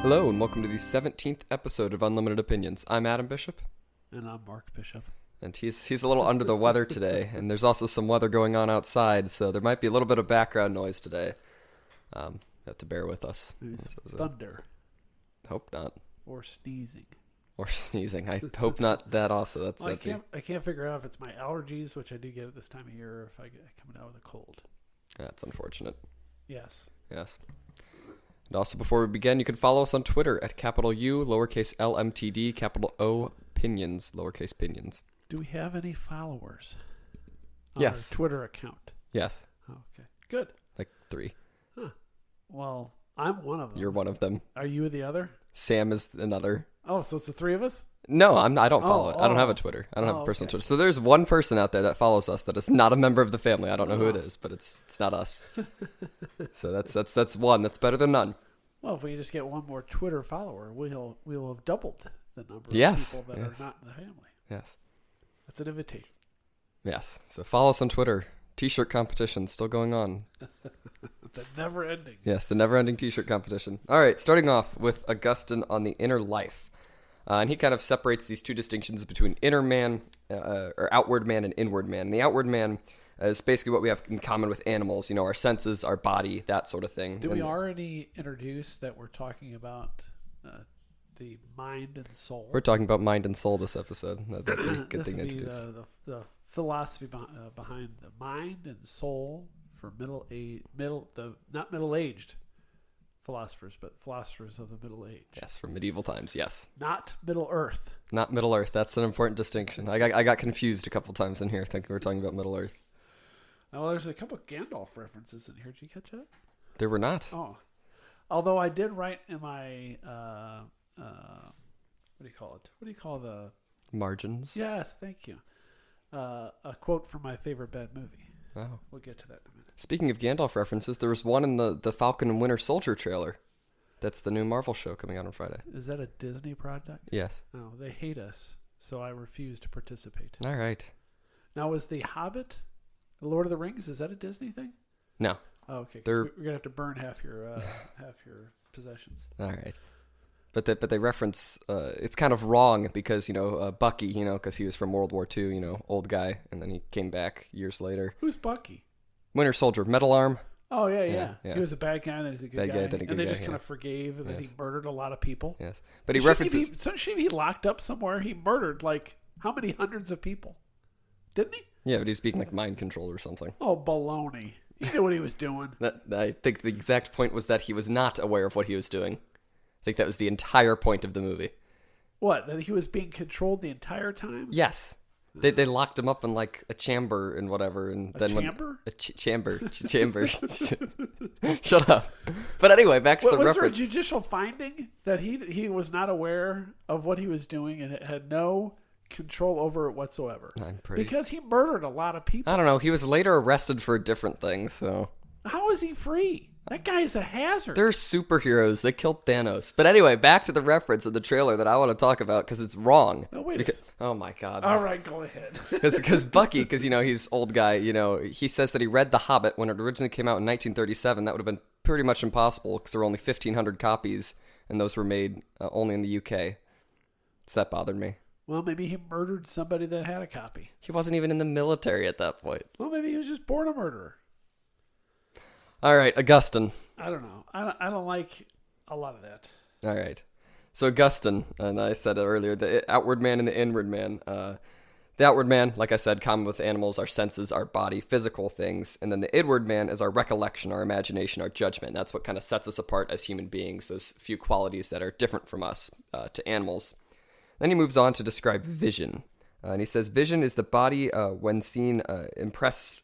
Hello, and welcome to the 17th episode of Unlimited Opinions. I'm Adam Bishop. And I'm Mark Bishop. And he's a little under the weather today, and there's also some weather going on outside, so there might be a little bit of background noise today. You have to bear with us. Maybe some thunder. Hope not. Or sneezing. Or sneezing. I hope not that also. I can't figure out if it's my allergies, which I do get at this time of year, or if I get coming out with a cold. That's unfortunate. Yes. Yes. And also, before we begin, you can follow us on Twitter at capital U, lowercase LMTD, capital O, Pinions, lowercase Pinions. Do we have any followers on Yes. our Twitter account? Yes. Oh, okay. Good. Like 3. Huh. Well, I'm one of them. You're one of them. Are you the other? Sam is another. Oh, so it's the three of us? No, I don't follow it. I don't have a oh. Twitter. I don't have a personal Okay. Twitter. So there's one person out there that follows us that is not a member of the family. I don't know who it is, but it's not us. So that's one. That's better than none. Well, if we just get one more Twitter follower, we'll have doubled the number of Yes, people that yes. are not in the family. Yes. That's an invitation. Yes. So follow us on Twitter. T-shirt competition still going on. The never ending. Yes, the never-ending T-shirt competition. All right, starting off with Augustine on the inner life. And he kind of separates these two distinctions between inner man, or outward man, and inward man. And the outward man is basically what we have in common with animals, you know, our senses, our body, that sort of thing. Did we already introduce that we're talking about the mind and soul? We're talking about mind and soul this episode. That'd be a good This thing to would be introduce. the philosophy behind the mind and soul for not middle-aged philosophers, but philosophers of the Middle Age. Yes, from medieval times, yes. Not Middle Earth. Not Middle Earth. That's an important distinction. I got confused a couple times in here thinking we were talking about Middle Earth. Well, there's a couple of Gandalf references in here. Did you catch that? There were not. Oh. Although I did write in my, what do you call it? What do you call the... Margins. Yes, thank you. A quote from my favorite bad movie. Wow. We'll get to that in a minute. Speaking of Gandalf references, there was one in the Falcon and Winter Soldier trailer. That's the new Marvel show coming out on Friday. Is that a Disney product? Yes. No, they hate us, so I refuse to participate. All right. Now, was The Hobbit, The Lord of the Rings, is that a Disney thing? No. Oh, okay. 'Cause They're- we're going to have to burn half your possessions. All right. But they reference, it's kind of wrong because, you know, Bucky, you know, because he was from World War II, you know, old guy, and then he came back years later. Who's Bucky? Winter Soldier, metal arm. Oh, yeah. Yeah. He was a bad guy, and then he's a good Bad guy. guy, then a And good they guy, just kind yeah. of forgave, and then he Yes. murdered a lot of people. Yes. But he references... Shouldn't he be locked up somewhere? He murdered, like, how many hundreds of people? Didn't he? Yeah, but he's being like mind controlled or something. Oh, baloney. He knew what he was doing. I think the exact point was that he was not aware of what he was doing. I think that was the entire point of the movie. What? That he was being controlled the entire time? Yes. They locked him up in like a chamber and whatever, and then chamber? chamber. Shut up. But anyway, back to the Was there a reference. judicial finding that he was not aware of what he was doing and had no control over it whatsoever? I'm pretty. Because he murdered a lot of people. I don't know. He was later arrested for a different thing. So How is he free? That guy's a hazard. they're superheroes. They killed Thanos. But anyway, back to the reference in the trailer that I want to talk about because it's wrong. No, wait a Because, second. oh my god. All right, go ahead. Because Bucky, because, you know, he's old guy, you know, he says that he read The Hobbit when it originally came out in 1937. That would have been pretty much impossible because there were only 1,500 copies, and those were made only in the UK. So that bothered me. Well, maybe he murdered somebody that had a copy. He wasn't even in the military at that point. Well, maybe he was just born a murderer. All right, Augustine. I don't know. I don't like a lot of that. All right. So Augustine, and I said it earlier, the outward man and the inward man. The outward man, like I said, common with animals, our senses, our body, physical things. And then the inward man is our recollection, our imagination, our judgment. That's what kind of sets us apart as human beings, those few qualities that are different from us to animals. Then he moves on to describe vision. And he says, vision is the body, when seen, impresses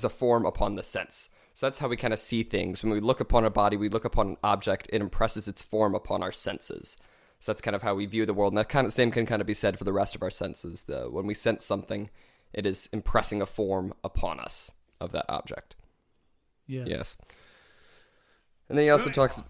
a form upon the sense. So that's how we kind of see things. When we look upon a body, we look upon an object, it impresses its form upon our senses. So that's kind of how we view the world. And that kind of same can kind of be said for the rest of our senses. When we sense something, it is impressing a form upon us of that object. Yes. And then he also talks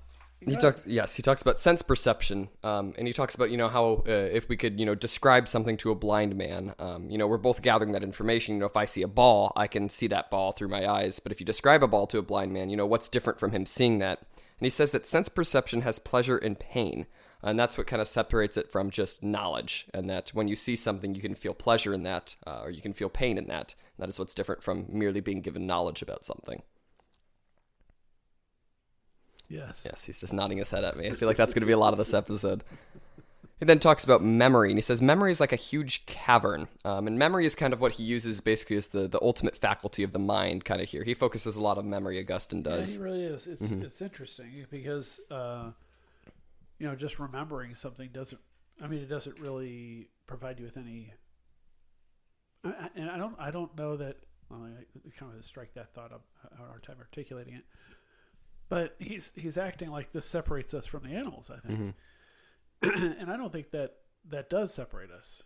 about sense perception, and he talks about, you know, how if we could, you know, describe something to a blind man, you know, we're both gathering that information. You know, if I see a ball, I can see that ball through my eyes. But if you describe a ball to a blind man, you know, what's different from him seeing that And he says that sense perception has pleasure and pain. And that's what kind of separates it from just knowledge. And that when you see something, you can feel pleasure in that, or you can feel pain in that. And that is what's different from merely being given knowledge about something. Yes. Yes, he's just nodding his head at me. I feel like that's going to be a lot of this episode. He then talks about memory, and he says memory is like a huge cavern. And memory is kind of what he uses basically as the ultimate faculty of the mind kind of here. He focuses a lot on memory, Augustine does. Yeah, he really is. It's interesting because, just remembering something it doesn't really provide you with any, and I don't know that, I kind of strike that thought up, I have a hard time articulating it, but he's acting like this separates us from the animals, I think. And I don't think that does separate us.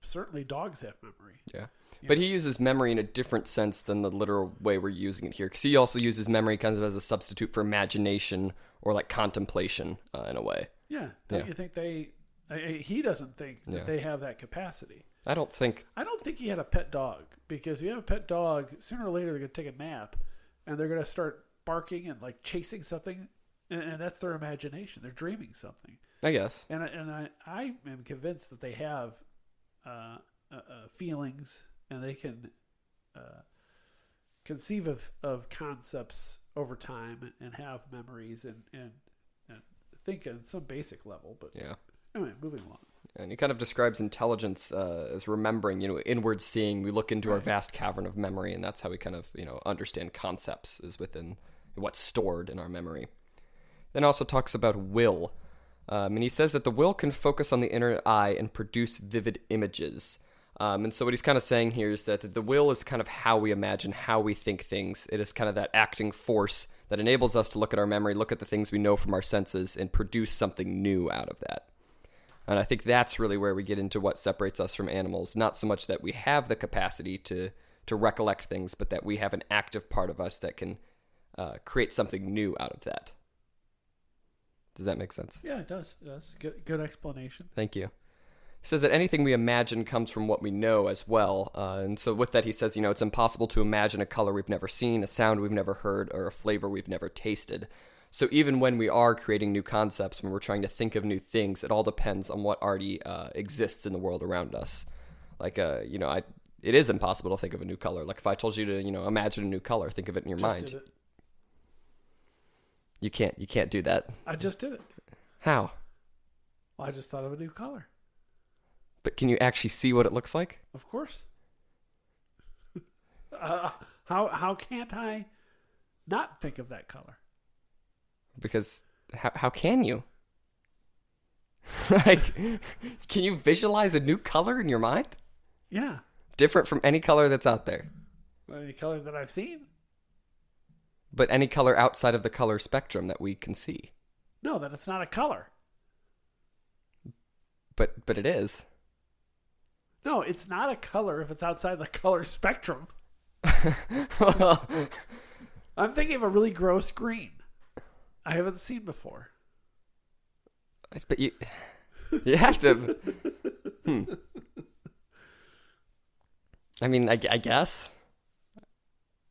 Certainly dogs have memory. Yeah. But he uses memory in a different sense than the literal way we're using it here. Because he also uses memory kind of as a substitute for imagination or like contemplation in a way. Yeah. Don't you think he doesn't think that they have that capacity. I don't think he had a pet dog, because if you have a pet dog, sooner or later they're going to take a nap and they're going to start barking and like chasing something. And that's their imagination. They're dreaming something, I guess. And I am convinced that they have feelings, and they can conceive of concepts over time and have memories and think on some basic level. But anyway, moving along. And he kind of describes intelligence as remembering, inward seeing. We look into our vast cavern of memory, and that's how we kind of, understand concepts is within what's stored in our memory. Then also talks about will. And he says that the will can focus on the inner eye and produce vivid images. And so what he's kind of saying here is that the will is kind of how we imagine, how we think things. It is kind of that acting force that enables us to look at our memory, look at the things we know from our senses, and produce something new out of that. And I think that's really where we get into what separates us from animals. Not so much that we have the capacity to recollect things, but that we have an active part of us that can create something new out of that. Does that make sense? Yeah, it does. It does. Good explanation. Thank you. He says that anything we imagine comes from what we know as well. And so with that, he says, it's impossible to imagine a color we've never seen, a sound we've never heard, or a flavor we've never tasted. So even when we are creating new concepts, when we're trying to think of new things, it all depends on what already exists in the world around us. Like, it is impossible to think of a new color. Like if I told you to, imagine a new color, think of it in your mind. Did it. You can't do that. I just did it. How? Well, I just thought of a new color. But can you actually see what it looks like? Of course. How can't I not think of that color? Because how can you? Like, can you visualize a new color in your mind? Yeah. Different from any color that's out there. Any color that I've seen? But any color outside of the color spectrum that we can see. No, then it's not a color. But it is. No, it's not a color if it's outside the color spectrum. Well, I'm thinking of a really gross green I haven't seen before. But you have to. I mean, I guess.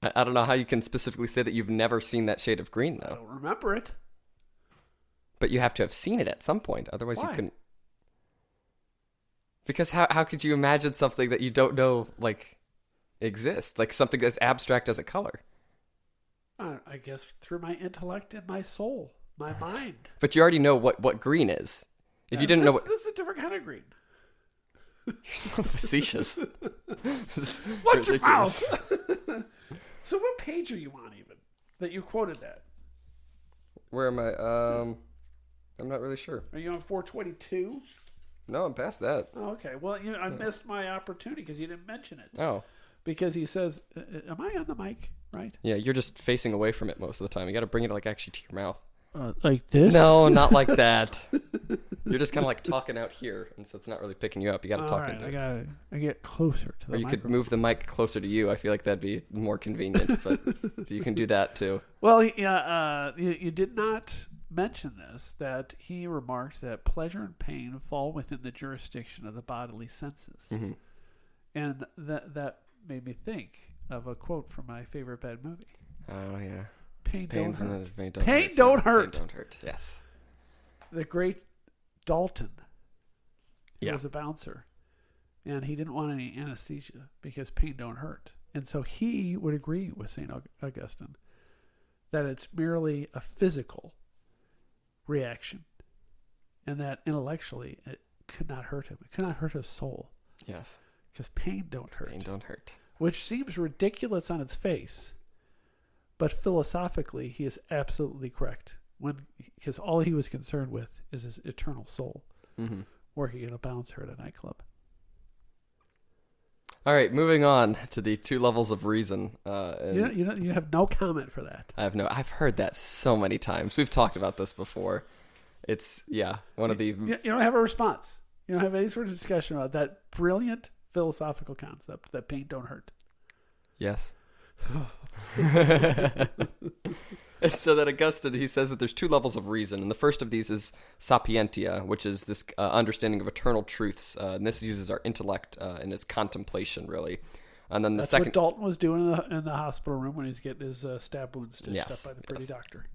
I don't know how you can specifically say that you've never seen that shade of green, though. I don't remember it. But you have to have seen it at some point. Otherwise, Why? you couldn't. Because how could you imagine something that you don't know, like, exists? Like something as abstract as a color? I guess through my intellect and my soul, my mind. But you already know what green is. If you didn't know what... This is a different kind of green. You're so facetious. Watch your mouth! So what page are you on even that you quoted that? Where am I? I'm not really sure. Are you on 422? No, I'm past that. Oh, okay. Well, I missed my opportunity because you didn't mention it. Oh. Because he says, am I on the mic, right? Yeah, you're just facing away from it most of the time. You got to bring it like actually to your mouth. Like this? No, not like that. You're just kind of like talking out here, and so it's not really picking you up. You got to talk into it. I get closer to the Or you could move the mic closer to you. I feel like that'd be more convenient, but so you can do that too. Well, you did not mention this, that he remarked that pleasure and pain fall within the jurisdiction of the bodily senses. Mm-hmm. And that made me think of a quote from my favorite bad movie. Oh, yeah. Pain don't hurt. Pain Don't hurt. Pain don't hurt. Yes. The great Dalton. He Yeah. was a bouncer, and he didn't want any anesthesia because pain don't hurt. And so he would agree with St. Augustine that it's merely a physical reaction, and that intellectually it could not hurt him. It could not hurt his soul. Yes. Because pain don't hurt. Pain don't hurt. Which seems ridiculous on its face, but philosophically he is absolutely correct. Because all he was concerned with is his eternal soul, working in a bouncer at a nightclub. All right, moving on to the 2 levels of reason. You have no comment for that. I've heard that so many times. We've talked about this before. It's one of the. You don't have a response. You don't have any sort of discussion about that brilliant philosophical concept that pain don't hurt. Yes. And so that Augustine, he says that there's 2 levels of reason, and the first of these is sapientia, which is this understanding of eternal truths, and this uses our intellect and his contemplation, really. And then That's what Dalton was doing in the hospital room when he's getting his stab wound stitched up by the pretty doctor.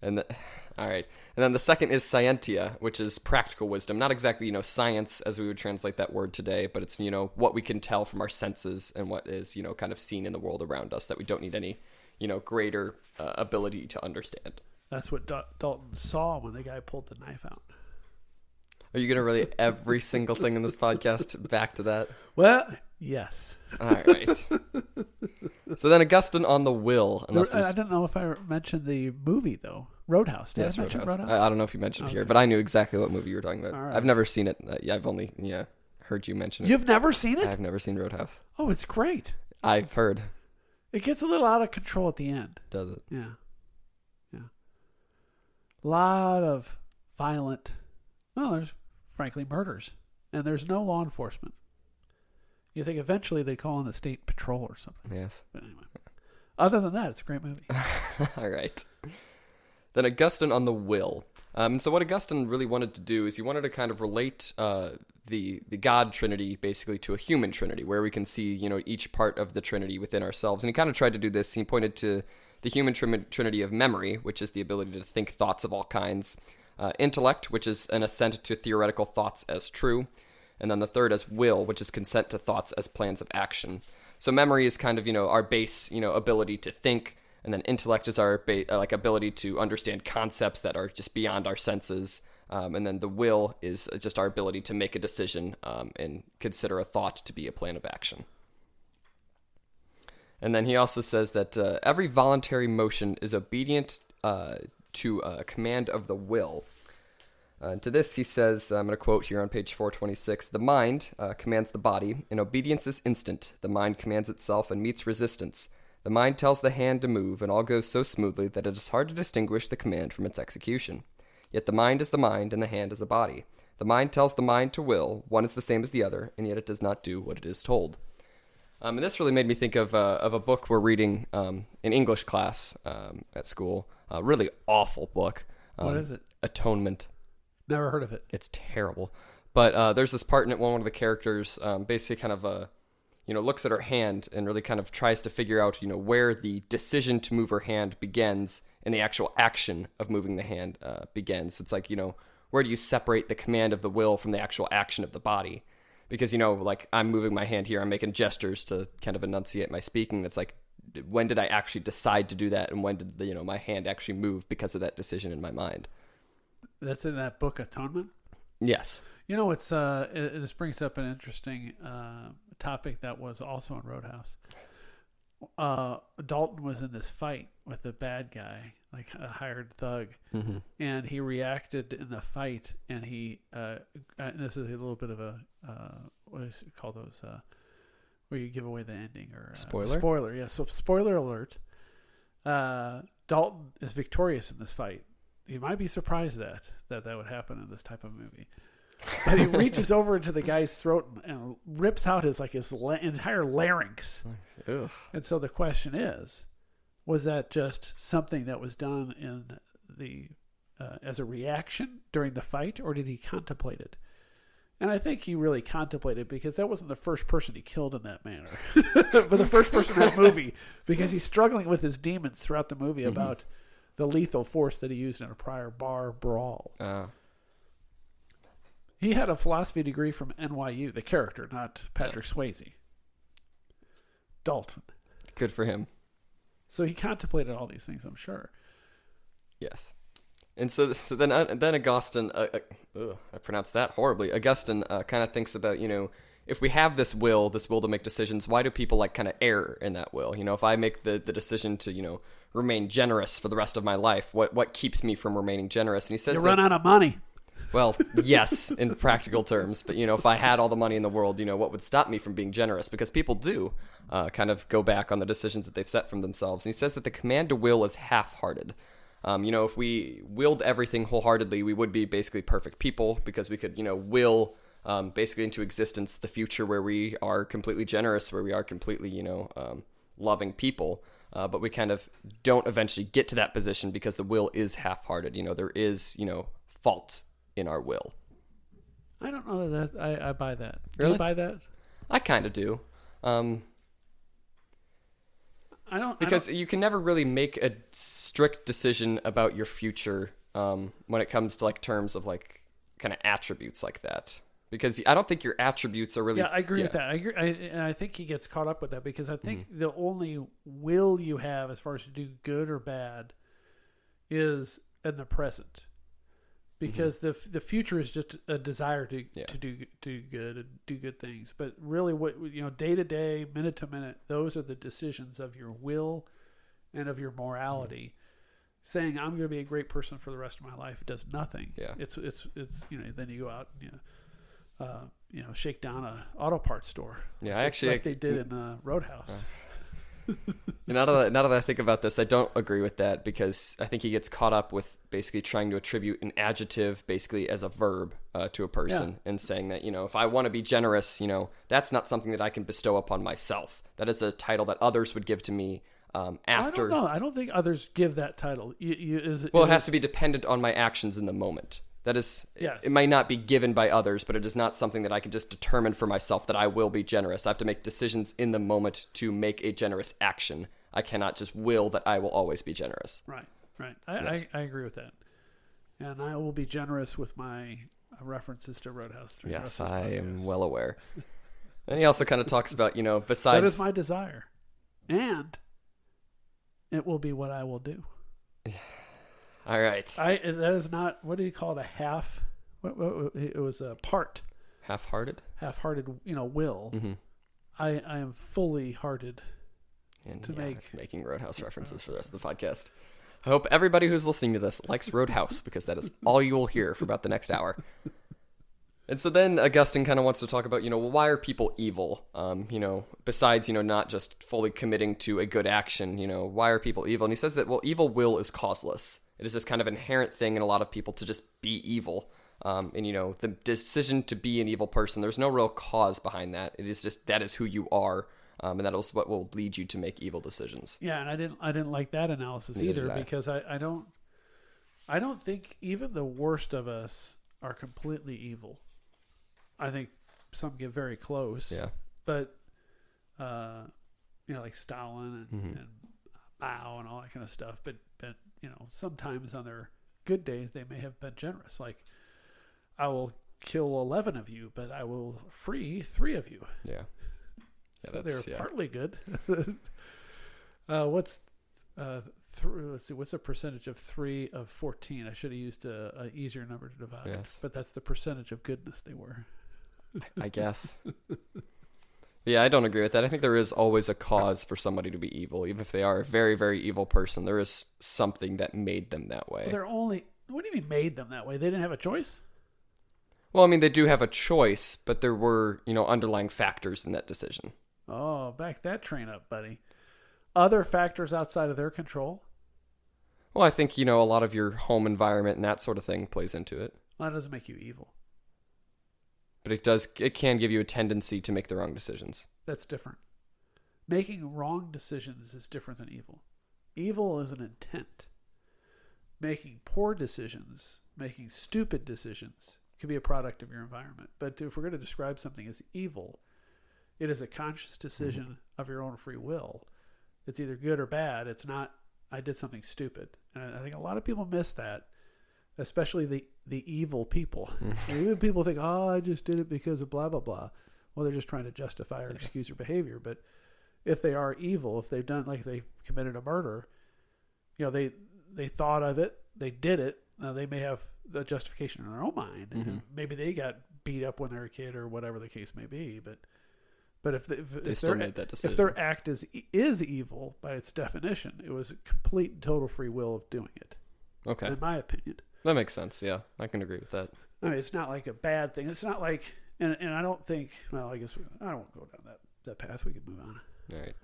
All right. And then the second is scientia, which is practical wisdom. Not exactly, science as we would translate that word today, but it's, what we can tell from our senses and what is, kind of seen in the world around us that we don't need any, greater ability to understand. That's what Dalton saw when the guy pulled the knife out. Are you going to relate every single thing in this podcast back to that? Well, yes. All right. So then Augustine on the will. I don't know if I mentioned the movie, though. Roadhouse. Did I mention Roadhouse? I don't know if you mentioned it here, but I knew exactly what movie you were talking about. Right. I've never seen it. I've only heard you mention it. You've never seen it? I've never seen Roadhouse. Oh, it's great. I've heard. It gets a little out of control at the end. Does it? Yeah. A lot of violent, there's frankly murders. And there's no law enforcement. You think eventually they call in the state patrol or something. Yes. But anyway. Other than that, it's a great movie. All right. Then Augustine on the will. So what Augustine really wanted to do is he wanted to kind of relate the God Trinity basically to a human Trinity, where we can see each part of the Trinity within ourselves. And he kind of tried to do this. He pointed to the human Trinity of memory, which is the ability to think thoughts of all kinds. Intellect, which is an assent to theoretical thoughts as true. And then the third as will, which is consent to thoughts as plans of action. So memory is kind of, our base, ability to think. And then intellect is our ability to understand concepts that are just beyond our senses. And then the will is just our ability to make a decision and consider a thought to be a plan of action. And then he also says that every voluntary motion is obedient to a command of the will. To this, he says, I'm going to quote here on page 426, the mind commands the body, and obedience is instant. The mind commands itself and meets resistance. The mind tells the hand to move, and all goes so smoothly that it is hard to distinguish the command from its execution. Yet the mind is the mind, and the hand is the body. The mind tells the mind to will, one is the same as the other, and yet it does not do what it is told. And this really made me think of a book we're reading in English class at school. A really awful book. What is it? Atonement. Never heard of it. It's terrible. But there's this part in it, one of the characters basically kind of, looks at her hand and really kind of tries to figure out, where the decision to move her hand begins and the actual action of moving the hand begins. It's like, where do you separate the command of the will from the actual action of the body? Because, I'm moving my hand here, I'm making gestures to kind of enunciate my speaking. It's like, when did I actually decide to do that? And when did, my hand actually move because of that decision in my mind? That's in that book, Atonement? Yes. It's this brings up an interesting topic that was also in Roadhouse. Dalton was in this fight with the bad guy, like a hired thug, and he reacted in the fight, and he and this is a little bit of a what is it called, those where you give away the ending, or spoiler, yeah. So spoiler alert, Dalton is victorious in this fight. You might be surprised that would happen in this type of movie. But he reaches over into the guy's throat and rips out his entire larynx. Ugh. And so the question is, was that just something that was done in the as a reaction during the fight, or did he contemplate it? And I think he really contemplated, because that wasn't the first person he killed in that manner, but the first person in that movie, because he's struggling with his demons throughout the movie about the lethal force that he used in a prior bar brawl. He had a philosophy degree from NYU, the character, not Patrick Swayze. Dalton. Good for him. So he contemplated all these things, I'm sure. Yes. And so then Augustine, I pronounced that horribly. Augustine kind of thinks about, if we have this will to make decisions, why do people kind of err in that will? If I make the decision to, remain generous for the rest of my life, what keeps me from remaining generous? And he says you run out of money. Well, yes, in practical terms. But, if I had all the money in the world, what would stop me from being generous? Because people do kind of go back on the decisions that they've set from themselves. And he says that the command to will is half-hearted. If we willed everything wholeheartedly, we would be basically perfect people, because we could, will basically into existence the future where we are completely generous, where we are completely, loving people. But we kind of don't eventually get to that position because the will is half-hearted. There is, fault in our will. I don't know that I buy that. Really? Do you buy that? I kind of do. Because you can never really make a strict decision about your future when it comes to terms of kind of attributes like that. Because I don't think your attributes are really... Yeah, I agree with that. I think he gets caught up with that, because I think the only will you have as far as to do good or bad is in the present. Because the future is just a desire to do good and do good things. But really, what day to day, minute to minute, those are the decisions of your will and of your morality. Saying I'm going to be a great person for the rest of my life does nothing. Yeah, it's then you go out and shake down a auto parts store. Yeah, like they did in Roadhouse. Now that I think about this, I don't agree with that, because I think he gets caught up with basically trying to attribute an adjective basically as a verb to a person, and saying that, if I want to be generous, that's not something that I can bestow upon myself. That is a title that others would give to me after. I don't think others give that title. It has to be dependent on my actions in the moment. That is, yes. It might not be given by others, but it is not something that I can just determine for myself that I will be generous. I have to make decisions in the moment to make a generous action. I cannot just will that I will always be generous. Right. I agree with that. And I will be generous with my references to Roadhouse. Yes, I am well aware. And he also kind of talks about, besides... That is my desire. And it will be what I will do. All right. That is not, what do you call it, a half? It was a part. Half-hearted? Half-hearted, will. Mm-hmm. I am fully hearted making Roadhouse references for the rest of the podcast. I hope everybody who's listening to this likes Roadhouse, because that is all you will hear for about the next hour. And so then Augustine kind of wants to talk about, why are people evil? Besides, not just fully committing to a good action, why are people evil? And he says that, evil will is causeless. It is this kind of inherent thing in a lot of people to just be evil. And, the decision to be an evil person, there's no real cause behind that. It is just, that is who you are. And that is what will lead you to make evil decisions. Yeah. And I didn't like that analysis either, because I don't think even the worst of us are completely evil. I think some get very close. Yeah. But, like Stalin and Mao and all that kind of stuff. But sometimes on their good days, they may have been generous. Like, I will kill 11 of you, but I will free 3 of you. Yeah. So they're partly good. Let's see, what's the percentage of 3 of 14? I should have used a easier number to divide. Yes. But that's the percentage of goodness they were. I guess. Yeah, I don't agree with that. I think there is always a cause for somebody to be evil. Even if they are a very, very evil person, there is something that made them that way. What do you mean made them that way? They didn't have a choice? Well, I mean, they do have a choice, but there were, underlying factors in that decision. Oh, back that train up, buddy. Other factors outside of their control? Well, I think, a lot of your home environment and that sort of thing plays into it. Well, that doesn't make you evil. But it can give you a tendency to make the wrong decisions. That's different. Making wrong decisions is different than evil. Evil is an intent. Making poor decisions, making stupid decisions could be a product of your environment. But if we're going to describe something as evil, it is a conscious decision of your own free will. It's either good or bad. It's not, I did something stupid. And I think a lot of people miss that, especially the evil people. Even people think, oh, I just did it because of blah, blah, blah. Well, they're just trying to justify or excuse their behavior. But if they are evil, if they've done, like they committed a murder, they thought of it, they did it. They may have the justification in their own mind. And maybe they got beat up when they were a kid or whatever the case may be. But if they still made that decision. If their act is evil by its definition, it was a complete and total free will of doing it. Okay. In my opinion. That makes sense. Yeah, I can agree with that. I mean, it's not like a bad thing. It's not like, and I don't think, well, I guess I don't go down that path. We can move on. All right.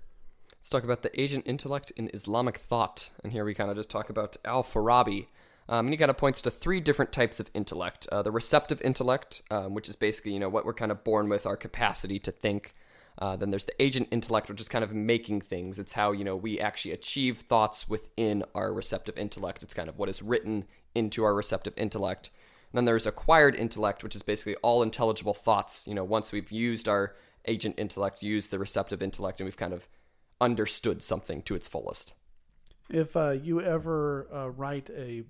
Let's talk about the agent intellect in Islamic thought. And here we kind of just talk about Al-Farabi. And he kind of points to 3 different types of intellect. The receptive intellect, which is basically, what we're kind of born with, our capacity to think. Then there's the agent intellect, which is kind of making things. It's how, we actually achieve thoughts within our receptive intellect. It's kind of what is written into our receptive intellect. And then there's acquired intellect, which is basically all intelligible thoughts. Once we've used our agent intellect, used the receptive intellect, and we've kind of understood something to its fullest. If you ever write a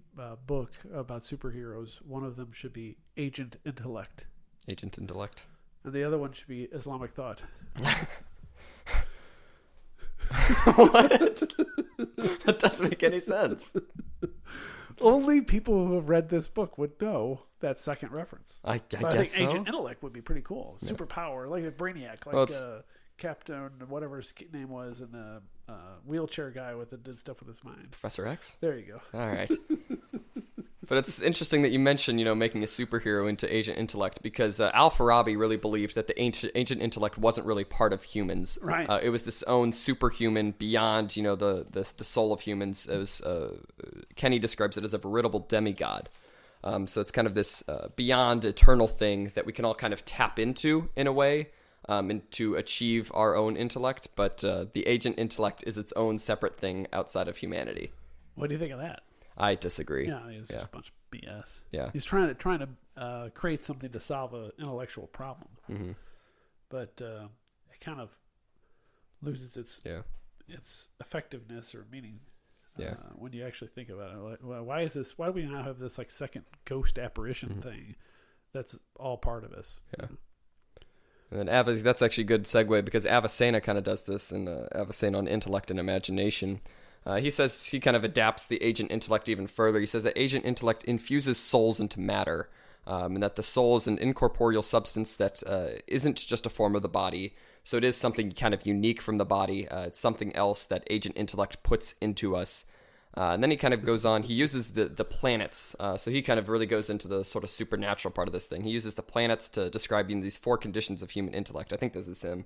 book about superheroes, one of them should be Agent Intellect. Agent Intellect. And the other one should be Islamic Thought. What? That doesn't make any sense. Only people who have read this book would know that second reference. I think guess so. Agent Intellect would be pretty cool. Superpower, like a Brainiac, like Captain, whatever his name was, and the wheelchair guy that did stuff with his mind. Professor X? There you go. All right. But it's interesting that you mentioned, making a superhero into agent intellect, because Al-Farabi really believed that the agent intellect wasn't really part of humans. Right. It was this own superhuman beyond, the soul of humans. It was, Kenny describes it as a veritable demigod. So it's kind of this beyond eternal thing that we can all kind of tap into in a way, and to achieve our own intellect. But the agent intellect is its own separate thing outside of humanity. What do you think of that? I disagree. Yeah, it's just a bunch of BS. Yeah, he's trying to create something to solve an intellectual problem, but it kind of loses its effectiveness or meaning. When you actually think about it, like, well, why do we now have this like second ghost apparition thing? That's all part of us. Yeah. And then that's actually a good segue, because Avicenna kind of does this in Avicenna on Intellect and Imagination. He says he kind of adapts the agent intellect even further. He says that agent intellect infuses souls into matter, and that the soul is an incorporeal substance that isn't just a form of the body. So it is something kind of unique from the body. It's something else that agent intellect puts into us. And then he kind of goes on. He uses the planets. So he kind of really goes into the sort of supernatural part of this thing. He uses the planets to describe these 4 conditions of human intellect. I think this is him.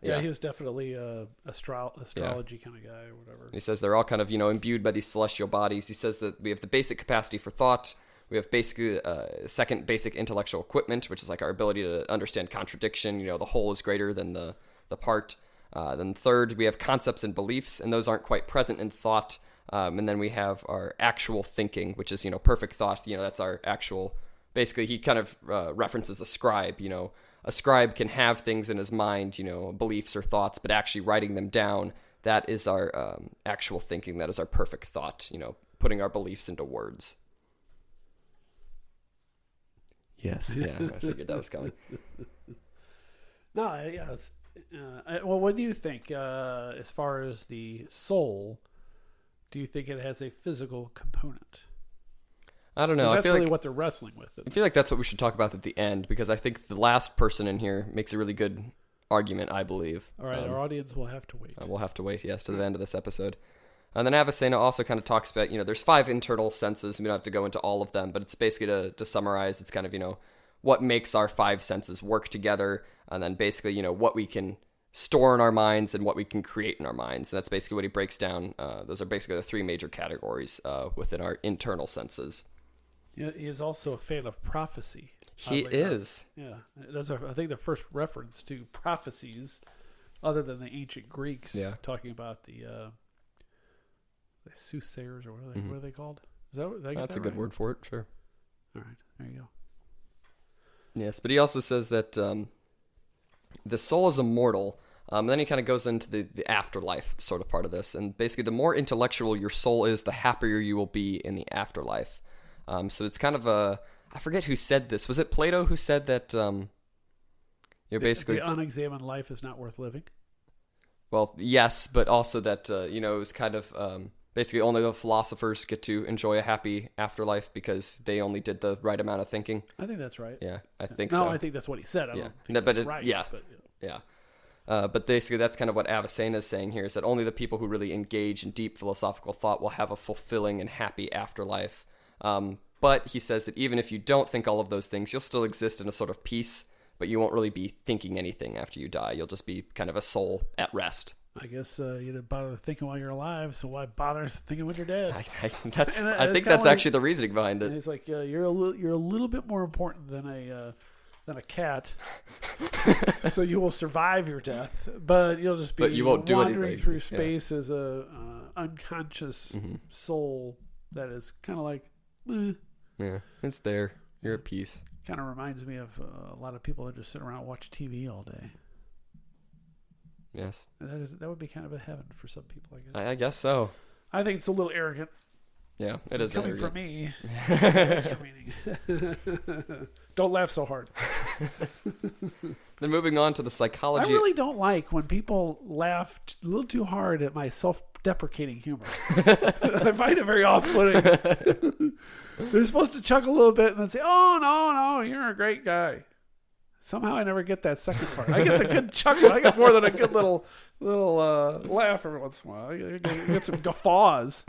Yeah, he was definitely a astrology kind of guy or whatever. He says they're all kind of, imbued by these celestial bodies. He says that we have the basic capacity for thought. We have basically second basic intellectual equipment, which is like our ability to understand contradiction. The whole is greater than the part. Then third, we have concepts and beliefs, and those aren't quite present in thought. And then we have our actual thinking, which is, perfect thought. That's our actual, basically he kind of references a scribe. A scribe can have things in his mind, beliefs or thoughts, but actually writing them down, that is our actual thinking. That is our perfect thought, putting our beliefs into words. Yes. Yeah, I figured that was coming. No, yeah. Well, what do you think as far as the soul? Do you think it has a physical component? I don't know. That's I feel really like what they're wrestling with. I feel like that's what we should talk about at the end, because I think the last person in here makes a really good argument, I believe. All right, our audience will have to wait. We'll have to wait, yes, to the end of this episode. And then Avicenna also kind of talks about, there's 5 internal senses. We don't have to go into all of them, but it's basically to summarize, it's kind of, what makes our 5 senses work together, and then basically, what we can store in our minds and what we can create in our minds. And that's basically what he breaks down. Those are basically the 3 major categories within our internal senses. Yeah, he is also a fan of prophecy. He is. Yeah, that's I think the first reference to prophecies, other than the ancient Greeks, talking about the soothsayers, or what are they called? Is that that's a good word for it. Sure. All right, there you go. Yes, but he also says that the soul is immortal. Then he kind of goes into the afterlife sort of part of this. And basically, the more intellectual your soul is, the happier you will be in the afterlife. So it's kind of I forget who said this. Was it Plato who said that you're basically... The unexamined life is not worth living? Well, yes, but also that, it was kind of... basically, only the philosophers get to enjoy a happy afterlife because they only did the right amount of thinking. I think that's right. Yeah, I think no, so. I think that's what he said. I Yeah. don't think that's right. Yeah. But, Yeah. But basically, that's kind of what Avicenna is saying here, is that only the people who really engage in deep philosophical thought will have a fulfilling and happy afterlife. But he says that even if you don't think all of those things, you'll still exist in a sort of peace, but you won't really be thinking anything after you die. You'll just be kind of a soul at rest. I guess you didn't bother thinking while you're alive, so why bother thinking when you're dead? I think that's actually the reasoning behind it. And he's like, you're a little bit more important than a cat, so you will survive your death, but you'll just be you won't do wandering anything. through space as a unconscious soul that is kind of like, Yeah, it's there. You're at peace. Kind of reminds me of a lot of people that just sit around and watch TV all day. Yes. And that would be kind of a heaven for some people, I guess. I guess so. I think it's a little arrogant. Yeah, it is coming arrogant. from me. Extra meaning. Don't laugh so hard. Then moving on to the I psychology. really don't like when people laugh a little too hard at my self-deprecating humor. I find it very off-putting. They're supposed to chuckle a little bit and then say, "Oh no, you're a great guy." Somehow I never get that second part. I get the good chuckle. I get more than a good little laugh every once in a while. I get some guffaws.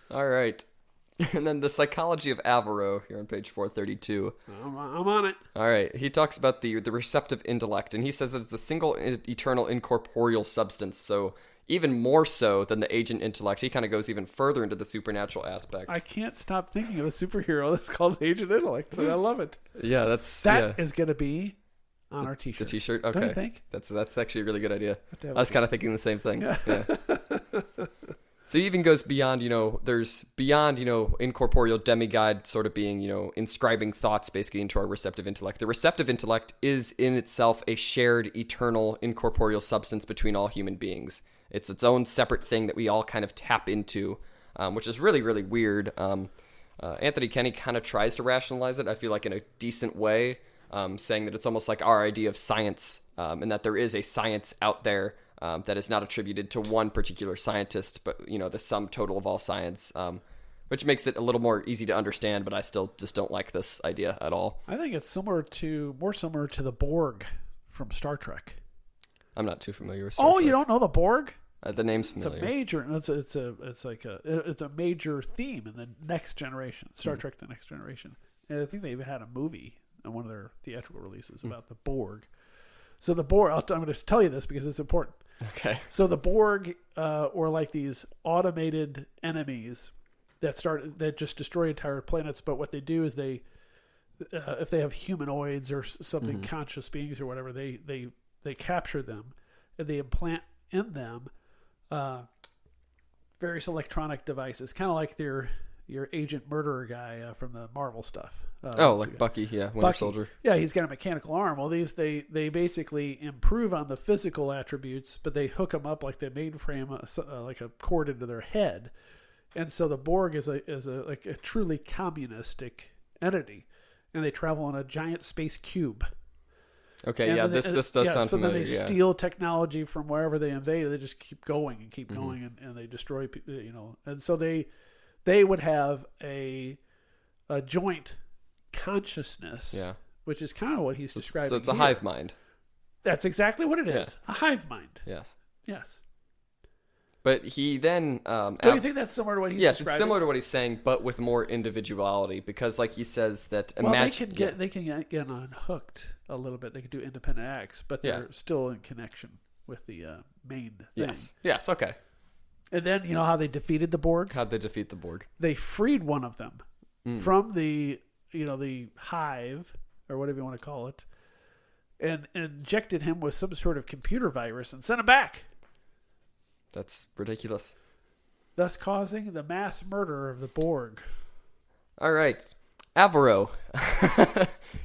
All right. And then the psychology of Averroes here on page 432. I'm on it. All right. He talks about the receptive intellect, and he says that it's a single eternal incorporeal substance. So even more so than the agent intellect, he kind of goes even further into the supernatural aspect. I can't stop thinking of a superhero that's called Agent Intellect, but I love it. Yeah, that is going to be on our T-shirt. The T-shirt? Okay. Don't you think? That's actually a really good idea. I was was kind of thinking the same thing. Yeah. So he even goes beyond, there's beyond, incorporeal demigod sort of being, inscribing thoughts basically into our receptive intellect. The receptive intellect is in itself a shared, eternal, incorporeal substance between all human beings. It's its own separate thing that we all kind of tap into, which is really, really weird. Anthony Kenny kind of tries to rationalize it, I feel like, in a decent way, saying that it's almost like our idea of science, and that there is a science out there that is not attributed to one particular scientist, but, the sum total of all science, which makes it a little more easy to understand, but I still just don't like this idea at all. I think it's more similar to the Borg from Star Trek. I'm not too familiar with Star Trek. You don't know the Borg? The name's familiar. It's a major. It's a major theme in the Next Generation, Star Trek: The Next Generation, and I think they even had a movie on one of their theatrical releases about the Borg. So the Borg. I'm going to tell you this because it's important. Okay. So the Borg were like these automated enemies that just destroy entire planets. But what they do is they, if they have humanoids or something conscious beings or whatever, they capture them and they implant in them various electronic devices, kind of like your agent murderer guy from the Marvel stuff. Like Bucky, Winter Soldier. Yeah, he's got a mechanical arm. Well, they basically improve on the physical attributes, but they hook them up like the mainframe, like a cord into their head. And so the Borg is a truly communistic entity, and they travel on a giant space cube. Okay, and this does sound so familiar. So then they steal technology from wherever they invade. They just keep going and keep going, and they destroy people. And so they would have a joint consciousness, which is kind of what he's describing. So it's a hive mind. That's exactly what it is. A hive mind. Yes. But he then... don't you think that's similar to what he's describing? Yes, it's similar to what he's saying, but with more individuality, because like he says that... they can get unhooked a little bit. They can do independent acts, but they're still in connection with the main thing. Yes, okay. And then, you know how they defeated the Borg? How'd they defeat the Borg? They freed one of them from the hive, or whatever you want to call it, and injected him with some sort of computer virus and sent him back. That's ridiculous. Thus causing the mass murder of the Borg. All right. Alvaro,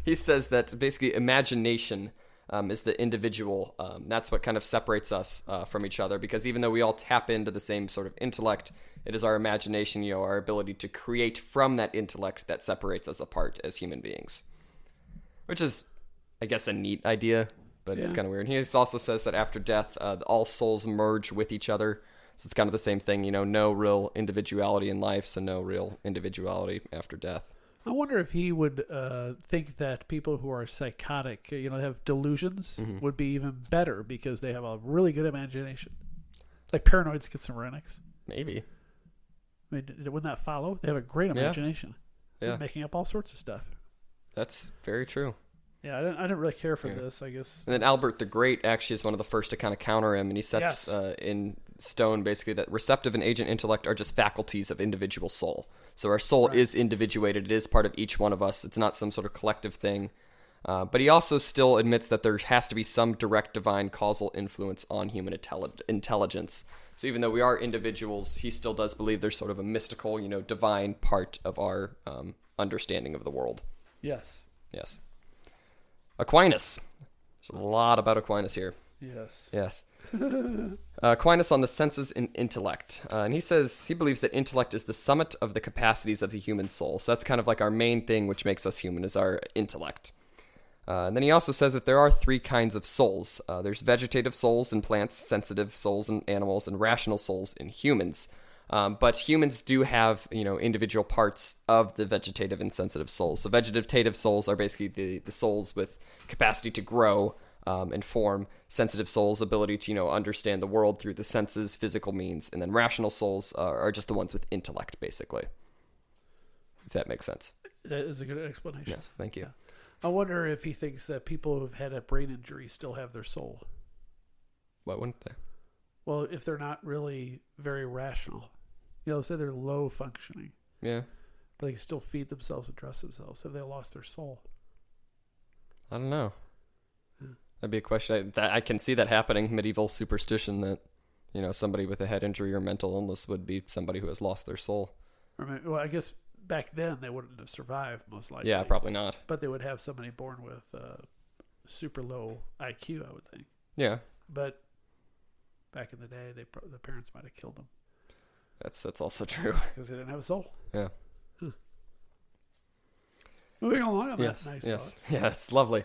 he says that basically imagination is the individual. That's what kind of separates us from each other, because even though we all tap into the same sort of intellect, it is our imagination, our ability to create from that intellect that separates us apart as human beings. Which is, I guess, a neat idea, but it's kind of weird. He also says that after death, all souls merge with each other. So it's kind of the same thing, no real individuality in life, so no real individuality after death. I wonder if he would think that people who are psychotic, have delusions, would be even better because they have a really good imagination. Like paranoid schizophrenics. Maybe. I mean, wouldn't that follow? They have a great imagination. Yeah. They're making up all sorts of stuff. That's very true. Yeah, I didn't really care for this, I guess. And then Albert the Great actually is one of the first to kind of counter him, and he sets in stone basically that receptive and agent intellect are just faculties of individual soul. So our soul is individuated. It is part of each one of us. It's not some sort of collective thing. But he also still admits that there has to be some direct divine causal influence on human intelligence. So even though we are individuals, he still does believe there's sort of a mystical, divine part of our understanding of the world. Yes. Yes. Aquinas. There's a lot about Aquinas here. Yes. Aquinas on the senses and intellect. And he believes that intellect is the summit of the capacities of the human soul. So that's kind of like our main thing which makes us human is our intellect. And then he also says that there are three kinds of souls. There's vegetative souls in plants, sensitive souls in animals, and rational souls in humans. But humans do have, individual parts of the vegetative and sensitive souls. So vegetative souls are basically the souls with capacity to grow and form. Sensitive souls, ability to, understand the world through the senses, physical means. And then rational souls are just the ones with intellect, basically. If that makes sense. That is a good explanation. Yes, thank you. Yeah. I wonder if he thinks that people who've had a brain injury still have their soul. Why wouldn't they? Well, if they're not really very rational. Say they're low functioning. Yeah. But they can still feed themselves and dress themselves. Have they lost their soul? I don't know. That'd be a question. I can see that happening. Medieval superstition that, somebody with a head injury or mental illness would be somebody who has lost their soul. Well, I guess back then they wouldn't have survived, most likely. Yeah, probably not. But they would have somebody born with super low IQ, I would think. Yeah. But back in the day, the parents might have killed them. That's also true. Because they didn't have a soul. Yeah. Moving along on yes, that nice yes. thought. Yeah, it's lovely.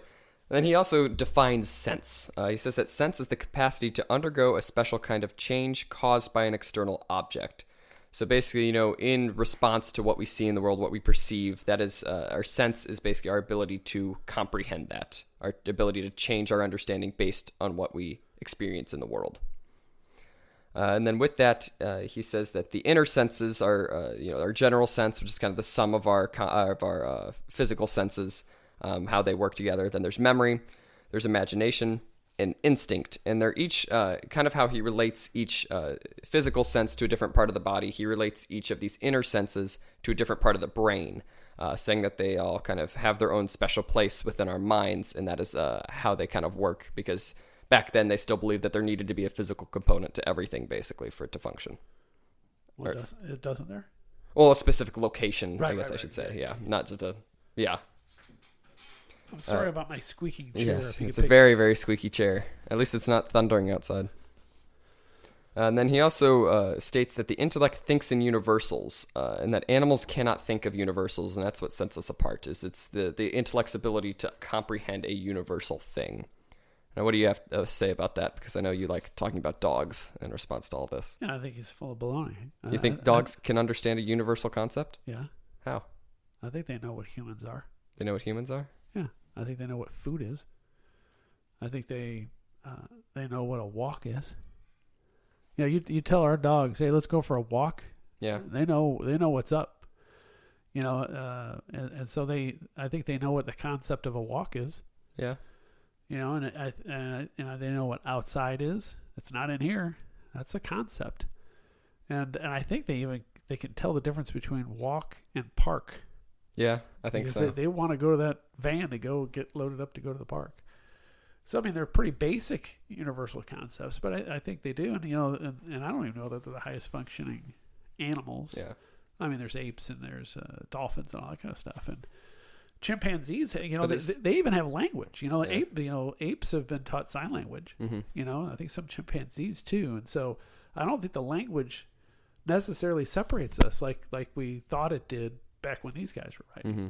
And then he also defines sense. He says that sense is the capacity to undergo a special kind of change caused by an external object. So basically, in response to what we see in the world, what we perceive, that is, our sense is basically our ability to comprehend that, our ability to change our understanding based on what we experience in the world. And then with that, he says that the inner senses are, our general sense, which is kind of the sum of our physical senses, how they work together. Then there's memory, there's imagination, and instinct. And they're each kind of how he relates each physical sense to a different part of the body. He relates each of these inner senses to a different part of the brain, saying that they all kind of have their own special place within our minds, and that is how they kind of work, because back then, they still believed that there needed to be a physical component to everything, basically, for it to function. Well, it doesn't there? Well, a specific location, right, I guess I should say. Yeah, not just a... Yeah. I'm sorry about my squeaking chair. Yes, it's a very, very squeaky chair. At least it's not thundering outside. And then he also states that the intellect thinks in universals, and that animals cannot think of universals, and that's what sets us apart. It's the intellect's ability to comprehend a universal thing. Now, what do you have to say about that? Because I know you like talking about dogs in response to all this. Yeah, I think he's full of baloney. You think dogs can understand a universal concept? Yeah. How? I think they know what humans are. They know what humans are? Yeah. I think they know what food is. I think they know what a walk is. You tell our dogs, hey, let's go for a walk. Yeah. They know what's up. And so I think they know what the concept of a walk is. Yeah. And they know what outside is. It's not in here. That's a concept. And I think they can tell the difference between walk and park. Yeah, I think so. They want to go to that van to go get loaded up to go to the park. So, I mean, they're pretty basic universal concepts, but I think they do. And I don't even know that they're the highest functioning animals. Yeah. I mean, there's apes and there's dolphins and all that kind of stuff, and chimpanzees. They even have language. Apes have been taught sign language. Mm-hmm. I think some chimpanzees too, and so I don't think the language necessarily separates us like we thought it did back when these guys were writing. Mm-hmm.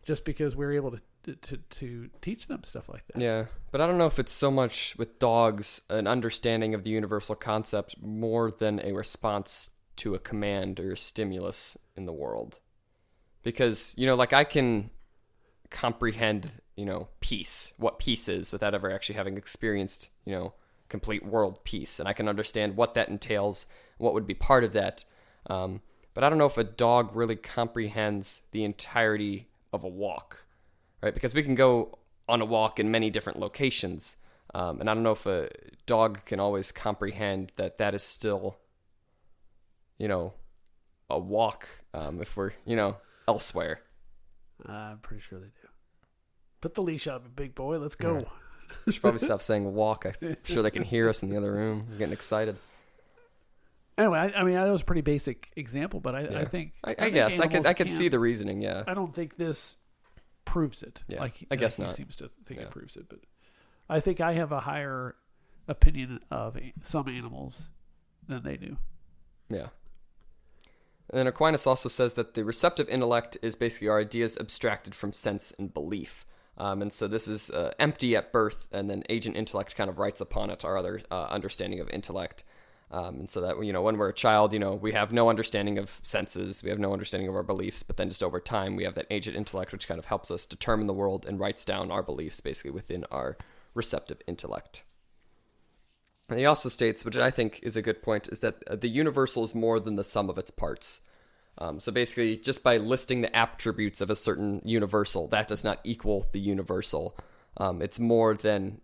Just because we're able to teach them stuff like that. Yeah, but I don't know if it's so much with dogs an understanding of the universal concept more than a response to a command or a stimulus in the world. Because, like I can comprehend, peace, what peace is without ever actually having experienced, complete world peace. And I can understand what that entails, what would be part of that. But I don't know if a dog really comprehends the entirety of a walk, right? Because we can go on a walk in many different locations. And I don't know if a dog can always comprehend that is still, a walk if we're, elsewhere. I'm pretty sure they do. Put the leash up, big boy. Let's go. I should probably stop saying walk. I'm sure they can hear us in the other room. I'm getting excited. Anyway, I mean, that was a pretty basic example, but I think I guess I could see the reasoning. Yeah, I don't think this proves it. Yeah, I guess not. He seems to think it proves it, but I think I have a higher opinion of some animals than they do. Yeah. And then Aquinas also says that the receptive intellect is basically our ideas abstracted from sense and belief. And so this is empty at birth, and then agent intellect kind of writes upon it our other understanding of intellect. And so that, when we're a child, we have no understanding of senses, we have no understanding of our beliefs, but then just over time, we have that agent intellect, which kind of helps us determine the world and writes down our beliefs basically within our receptive intellect. And he also states, which I think is a good point, is that the universal is more than the sum of its parts. So basically, just by listing the attributes of a certain universal, that does not equal the universal. It's more than,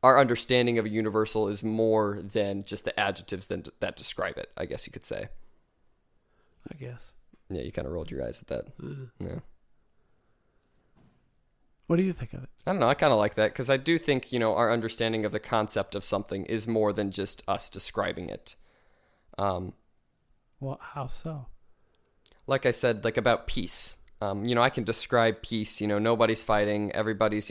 our understanding of a universal is more than just the adjectives that describe it, I guess you could say. I guess. Yeah, you kind of rolled your eyes at that. Yeah. What do you think of it? I don't know. I kind of like that because I do think, our understanding of the concept of something is more than just us describing it. Well, how so? Like I said, about peace. I can describe peace. Nobody's fighting. Everybody's,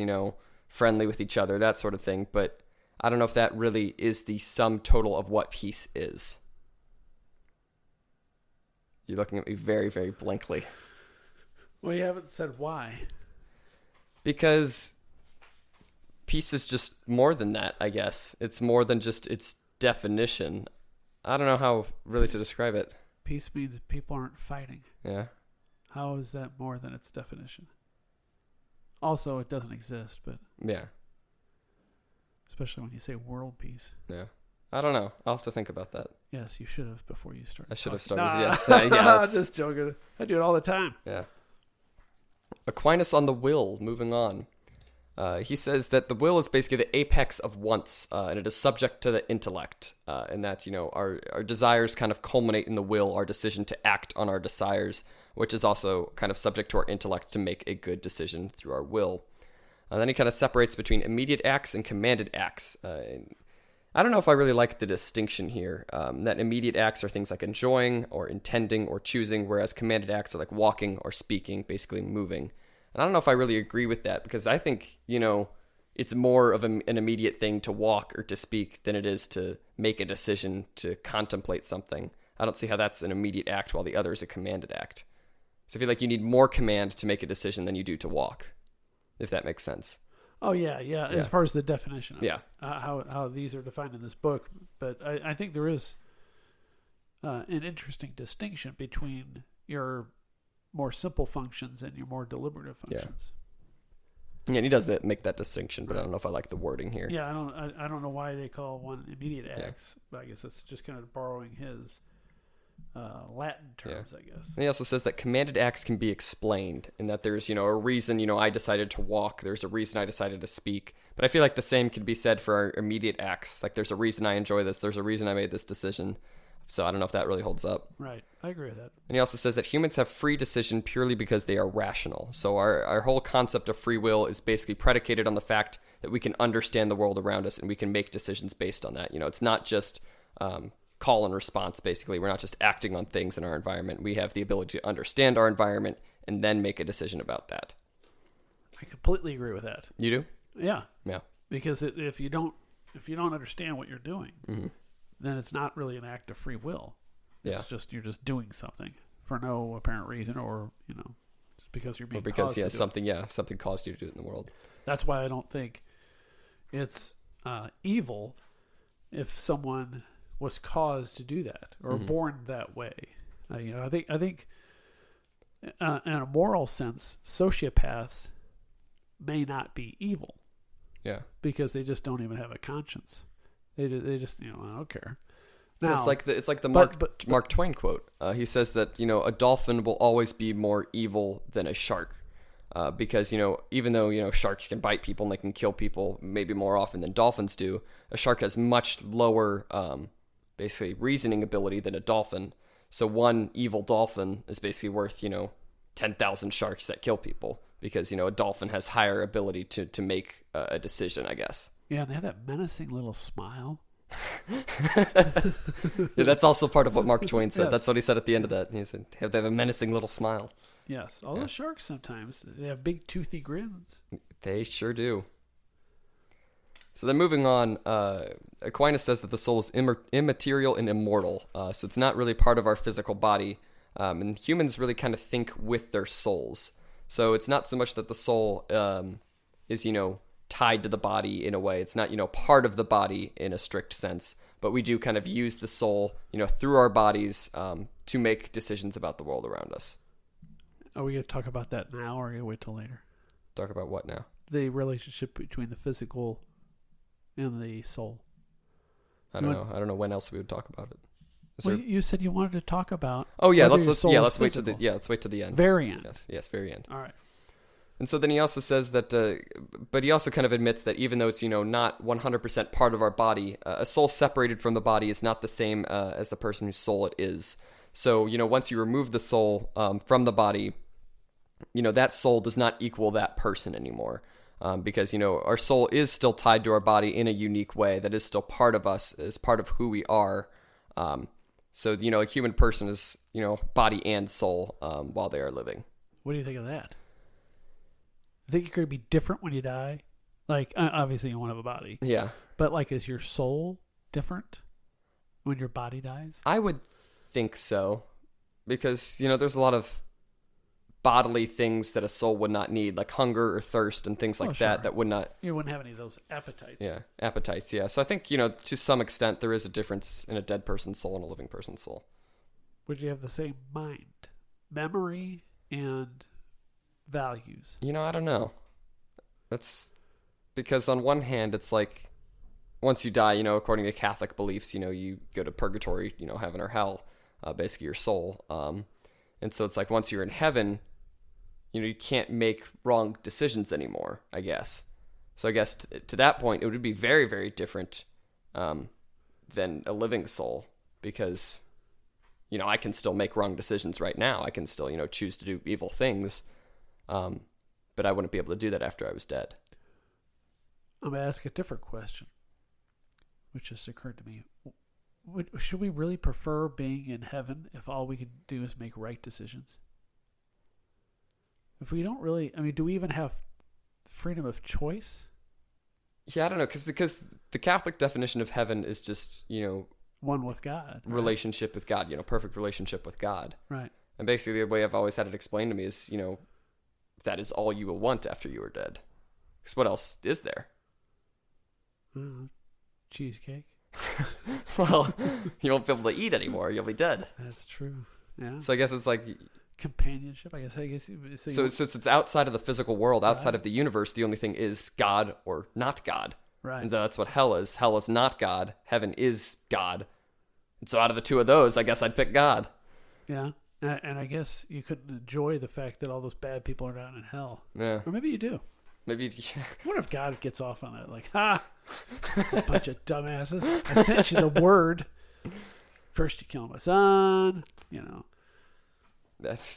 friendly with each other, that sort of thing. But I don't know if that really is the sum total of what peace is. You're looking at me very, very blankly. Well, you haven't said why. Because peace is just more than that, I guess. It's more than just its definition. I don't know how really to describe it. Peace means people aren't fighting. Yeah. How is that more than its definition? Also, it doesn't exist, but... Yeah. Especially when you say world peace. Yeah. I don't know. I'll have to think about that. Yes, you should have before you started. I should have started. Nah. Yes. Yeah, just joking. I do it all the time. Yeah. Aquinas on the will, moving on. He says that the will is basically the apex of wants, and it is subject to the intellect, and that, our desires kind of culminate in the will, our decision to act on our desires, which is also kind of subject to our intellect to make a good decision through our will. And then he kind of separates between immediate acts and commanded acts. And I don't know if I really like the distinction here, that immediate acts are things like enjoying or intending or choosing, whereas commanded acts are like walking or speaking, basically moving. And I don't know if I really agree with that, because I think, it's more of an immediate thing to walk or to speak than it is to make a decision to contemplate something. I don't see how that's an immediate act while the other is a commanded act. So I feel like you need more command to make a decision than you do to walk, if that makes sense. Oh, yeah. As far as the definition of it, how these are defined in this book. But I think there is an interesting distinction between your more simple functions and your more deliberative functions. Yeah, and he does make that distinction, but I don't know if I like the wording here. Yeah, I don't know why they call one immediate acts, but I guess that's just kind of borrowing his Latin terms, I guess. And he also says that commanded acts can be explained, and that there's, a reason, I decided to walk, there's a reason I decided to speak. But I feel like the same could be said for our immediate acts. Like, there's a reason I enjoy this, there's a reason I made this decision. So I don't know if that really holds up. Right. I agree with that. And he also says that humans have free decision purely because they are rational. So our whole concept of free will is basically predicated on the fact that we can understand the world around us and we can make decisions based on that. It's not just call and response, basically. We're not just acting on things in our environment. We have the ability to understand our environment and then make a decision about that. I completely agree with that. You do? Yeah. Yeah. Because if you don't understand what you're doing, Mm-hmm. then it's not really an act of free will. It's Yeah. just you're just doing something for no apparent reason, or just because you're being Or because caused to do it. something caused you to do it in the world. That's why I don't think it's evil if someone was caused to do that or Mm-hmm. born that way. I think in a moral sense, sociopaths may not be evil Yeah. because they just don't even have a conscience. They just I don't care. Now, It's like the but- Mark Twain quote. He says that a dolphin will always be more evil than a shark, because even though sharks can bite people and they can kill people maybe more often than dolphins do, a shark has much lower basically reasoning ability than a dolphin. So one evil dolphin is basically worth 10,000 sharks that kill people, because a dolphin has higher ability to make a decision, I guess. yeah, and they have that menacing little smile. Yeah, that's also part of what Mark Twain said. Yes. That's what he said at the end of that. He said they have a menacing little smile. Yes, although sharks sometimes they have big toothy grins. They sure do. So then moving on, Aquinas says that the soul is immaterial and immortal. So it's not really part of our physical body. And humans really kind of think with their souls. So it's not so much that the soul is, tied to the body in a way. It's not, part of the body in a strict sense. But we do kind of use the soul, through our bodies to make decisions about the world around us. Are we going to talk about that now, or are you going to wait till later? Talk about what now? The relationship between the physical and the soul. I don't know. I don't know when else we would talk about it. Well, you said you wanted to talk about. Oh yeah, whether your soul is let's wait to physical. let's wait to the end. Very end. Yes, very end. All right. And so then he also says that, but he also kind of admits that even though it's not 100% part of our body, a soul separated from the body is not the same as the person whose soul it is. So once you remove the soul from the body, that soul does not equal that person anymore, because our soul is still tied to our body in a unique way that is still part of us, is part of who we are. So a human person is body and soul while they are living. What do you think of that? I think you're going to be different when you die. Like, obviously you won't have a body. Yeah. But, like, is your soul different when your body dies? I would think so, because, there's a lot of bodily things that a soul would not need, like hunger or thirst and things like sure. that would not... You wouldn't have any of those appetites. Yeah, appetites, yeah. So I think, to some extent, there is a difference in a dead person's soul and a living person's soul. Would you have the same mind, memory, and values? I don't know. That's because on one hand, it's like once you die, according to Catholic beliefs, you go to purgatory, heaven or hell, basically your soul. And so it's like once you're in heaven, you can't make wrong decisions anymore, I guess. So I guess to that point, it would be very, very different than a living soul, because, I can still make wrong decisions right now. I can still, choose to do evil things. But I wouldn't be able to do that after I was dead. I'm going to ask a different question, which just occurred to me. Should we really prefer being in heaven if all we can do is make right decisions? If we don't really, do we even have freedom of choice? Yeah, I don't know, because the Catholic definition of heaven is just, One with God. Right? relationship with God, perfect relationship with God. Right. And basically the way I've always had it explained to me is, that is all you will want after you are dead. Because what else is there? Cheesecake. Well, you won't be able to eat anymore. You'll be dead. That's true. Yeah. So I guess it's like... Companionship, I guess. So it's outside of the physical world, outside of the universe. The only thing is God or not God. Right. And so that's what hell is. Hell is not God. Heaven is God. And so out of the two of those, I guess I'd pick God. Yeah. And I guess you couldn't enjoy the fact that all those bad people are down in hell. Yeah. Or maybe you do. Maybe. What if God gets off on it? Like, a bunch of dumbasses. I sent you the word. First you kill my son.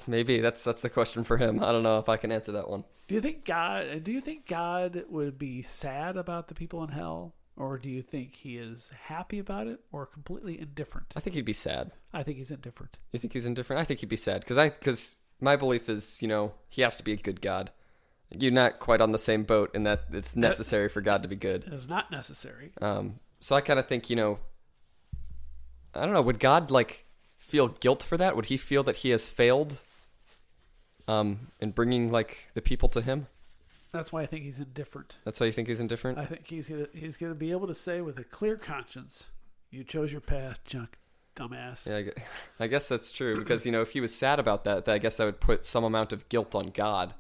Maybe that's a question for him. I don't know if I can answer that one. Do you think God would be sad about the people in hell? Or do you think he is happy about it or completely indifferent? I think he'd be sad. I think he's indifferent. You think he's indifferent? I think he'd be sad because my belief is, he has to be a good God. You're not quite on the same boat in that it's necessary for God to be good. It is not necessary. So I kind of think, I don't know, would God feel guilt for that? Would he feel that he has failed in bringing the people to him? That's why I think he's indifferent. That's why you think he's indifferent? I think he's gonna be able to say with a clear conscience, "You chose your path, dumbass." Yeah, I guess that's true because if he was sad about that, I guess that would put some amount of guilt on God.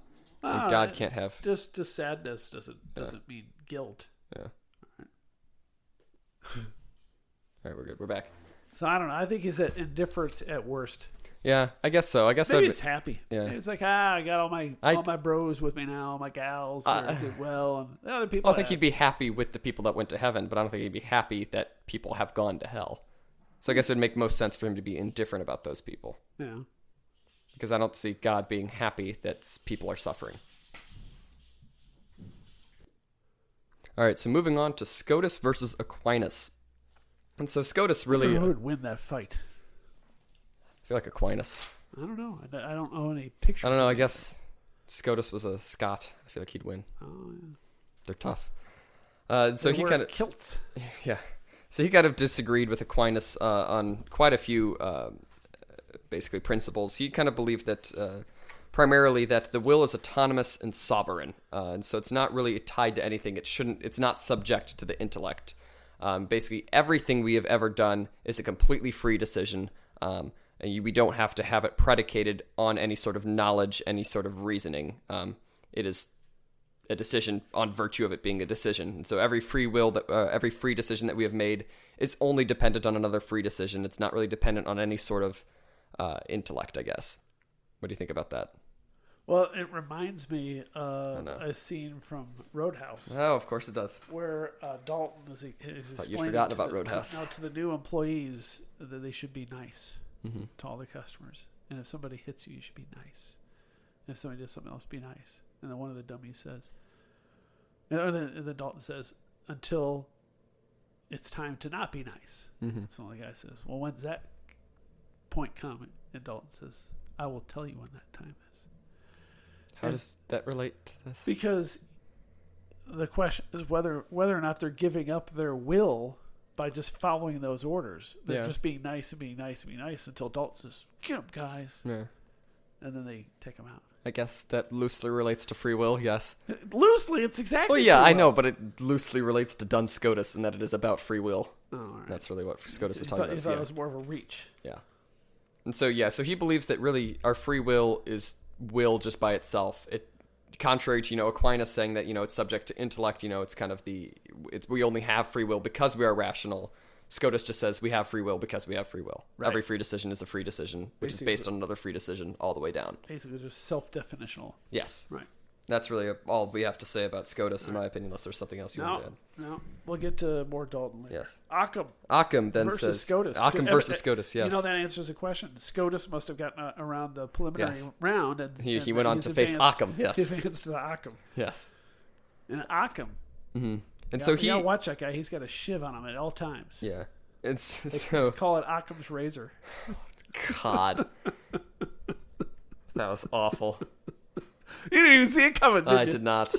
And God can't have just sadness doesn't mean guilt. Yeah. All right, we're good. We're back. So I don't know. I think he's indifferent at worst. Yeah, I guess so. I guess maybe it's happy. Yeah, maybe it's like I got all my bros with me now, my gals did well, and the other people. I think he'd be happy with the people that went to heaven, but I don't think he'd be happy that people have gone to hell. So I guess it would make most sense for him to be indifferent about those people. Yeah, because I don't see God being happy that people are suffering. All right, so moving on to Scotus versus Aquinas. And so Scotus really... Who would win that fight? I feel like Aquinas. I don't know. I don't know any pictures. I don't know. I guess Scotus was a Scot. I feel like he'd win. Oh, yeah. They're tough. So he kind of... kilts. Yeah. So he kind of disagreed with Aquinas on quite a few... basically principles. He kind of believed that primarily that the will is autonomous and sovereign, and so it's not really tied to anything. It's not subject to the intellect. Basically, everything we have ever done is a completely free decision, and we don't have to have it predicated on any sort of knowledge, any sort of reasoning. It is a decision on virtue of it being a decision, and so every free decision that we have made is only dependent on another free decision. It's not really dependent on any sort of intellect, I guess. What do you think about that? Well, it reminds me of a scene from Roadhouse. Oh, of course it does. Where Dalton is thought you'd forgotten about Roadhouse. To the new employees that they should be nice to all the customers. And if somebody hits you, you should be nice. And if somebody does something else, be nice. And then one of the dummies says, and then Dalton says, until it's time to not be nice. So the guy says, well, when's that point come? And Dalton says, I will tell you when that time is. How does that relate to this? Because the question is whether or not they're giving up their will by just following those orders. They're just being nice and being nice and being nice until Dalton says, get up, guys. Yeah. And then they take them out. I guess that loosely relates to free will, yes. Loosely, it's exactly well, yeah, free will. I know, but it loosely relates to Duns Scotus in that it is about free will. Oh, all right. That's really what Scotus is talking about. You thought it was more of a reach. Yeah. And so, so he believes that really our free will is will just by itself. It, contrary to, Aquinas saying that, it's subject to intellect, it's kind of we only have free will because we are rational. Scotus just says we have free will because we have free will. Right. Every free decision is a free decision, which is based on another free decision all the way down. Basically just self-definitional. Yes. Right. That's really all we have to say about Scotus, in my opinion, unless there's something else you want to add. No, we'll get to more Dalton later. Yes. Ockham then versus says... Scotus. Ockham versus Scotus, yes. That answers the question. Scotus must have gotten around the preliminary round. And he went on to face Ockham, yes. He advanced to the Ockham. Yes. And Ockham. Mm-hmm. And so you gotta watch that guy. He's got a shiv on him at all times. Yeah. They call it Ockham's razor. God. That was awful. You didn't even see it coming, did you? I did not.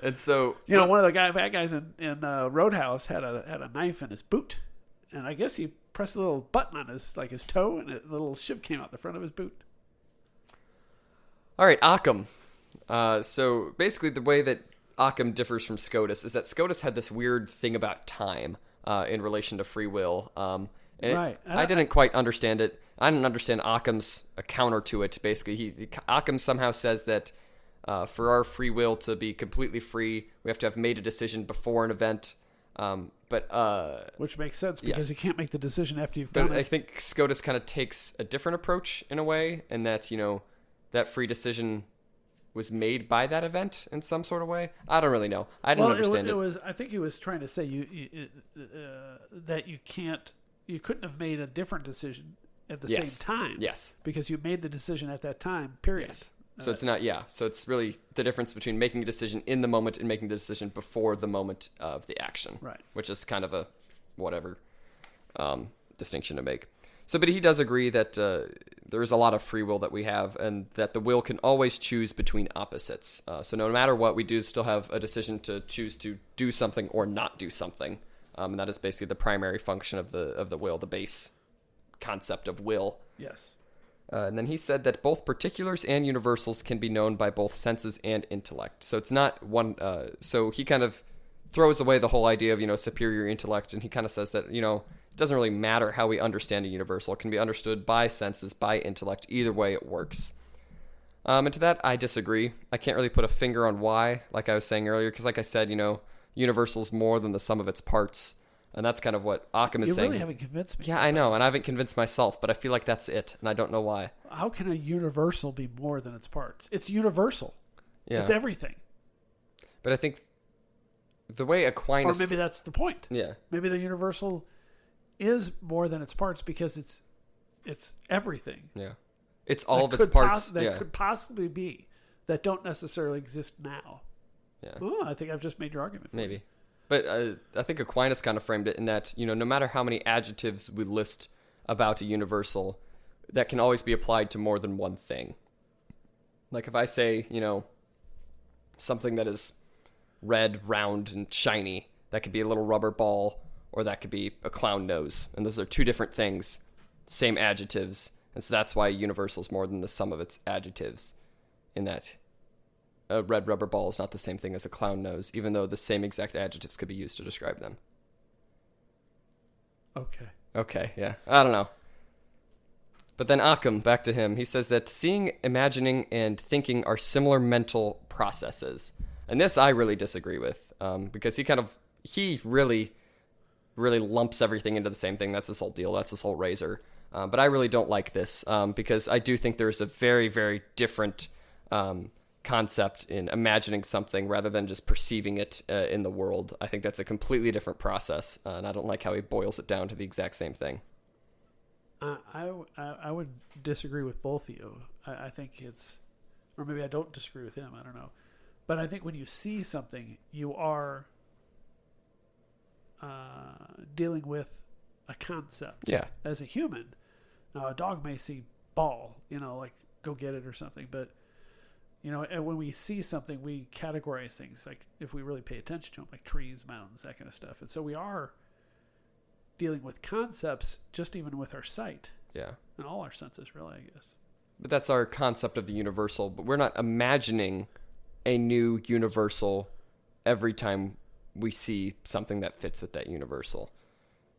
And so... one of the bad guys in Roadhouse had a knife in his boot. And I guess he pressed a little button on his toe, and a little shiv came out the front of his boot. All right, Ockham. So basically the way that Ockham differs from Scotus is that Scotus had this weird thing about time in relation to free will. Right. I didn't quite understand it. I didn't understand Ockham's counter to it. Basically, Ockham somehow says that for our free will to be completely free, we have to have made a decision before an event. Which makes sense because you can't make the decision after you've done it. I think Scotus kind of takes a different approach in a way, and that that free decision was made by that event in some sort of way. I don't really know. I didn't understand it. I think he was trying to say that you couldn't have made a different decision at the same time. Yes. Because you made the decision at that time, period. Yes. So it's not, so it's really the difference between making a decision in the moment and making the decision before the moment of the action. Right. Which is kind of a whatever distinction to make. So, but he does agree that there is a lot of free will that we have, and that the will can always choose between opposites. So no matter what, we do still have a decision to choose to do something or not do something. And that is basically the primary function of the will, the base concept of will. Yes. And then he said that both particulars and universals can be known by both senses and intellect. So it's not one. So he kind of throws away the whole idea of superior intellect, and he kind of says that it doesn't really matter how we understand a universal. It can be understood by senses, by intellect. Either way, it works. And to that, I disagree. I can't really put a finger on why, like I was saying earlier, because like I said, universal's more than the sum of its parts. And that's kind of what Ockham is saying. You really haven't convinced me. Yeah, I know, and I haven't convinced myself, but I feel like that's it, and I don't know why. How can a universal be more than its parts? It's universal. Yeah. It's everything. But I think the way Aquinas... Or maybe that's the point. Yeah. Maybe the universal is more than its parts because it's everything. Yeah. It's all of its parts. That could possibly be, that don't necessarily exist now. Yeah. Oh, I think I've just made your argument. Maybe. But I think Aquinas kind of framed it in that, no matter how many adjectives we list about a universal, that can always be applied to more than one thing. Like if I say, something that is red, round, and shiny, that could be a little rubber ball, or that could be a clown nose. And those are two different things, same adjectives. And so that's why a universal is more than the sum of its adjectives, in that a red rubber ball is not the same thing as a clown nose, even though the same exact adjectives could be used to describe them. Okay, yeah. I don't know. But then Ockham, back to him, he says that seeing, imagining, and thinking are similar mental processes. And this I really disagree with, because he really lumps everything into the same thing. That's this whole deal. That's this whole razor. But I really don't like this, because I do think there's a very, very different concept in imagining something rather than just perceiving it in the world. I think that's a completely different process, and I don't like how he boils it down to the exact same thing. I would disagree with both of you. I think it's, or maybe I don't disagree with him. I don't know, but I think when you see something, you are dealing with a concept. Yeah. As a human, now a dog may see ball, like go get it or something, but. And when we see something, we categorize things, like if we really pay attention to them, like trees, mountains, that kind of stuff. And so we are dealing with concepts just even with our sight. Yeah. And all our senses, really, I guess. But that's our concept of the universal. But we're not imagining a new universal every time we see something that fits with that universal.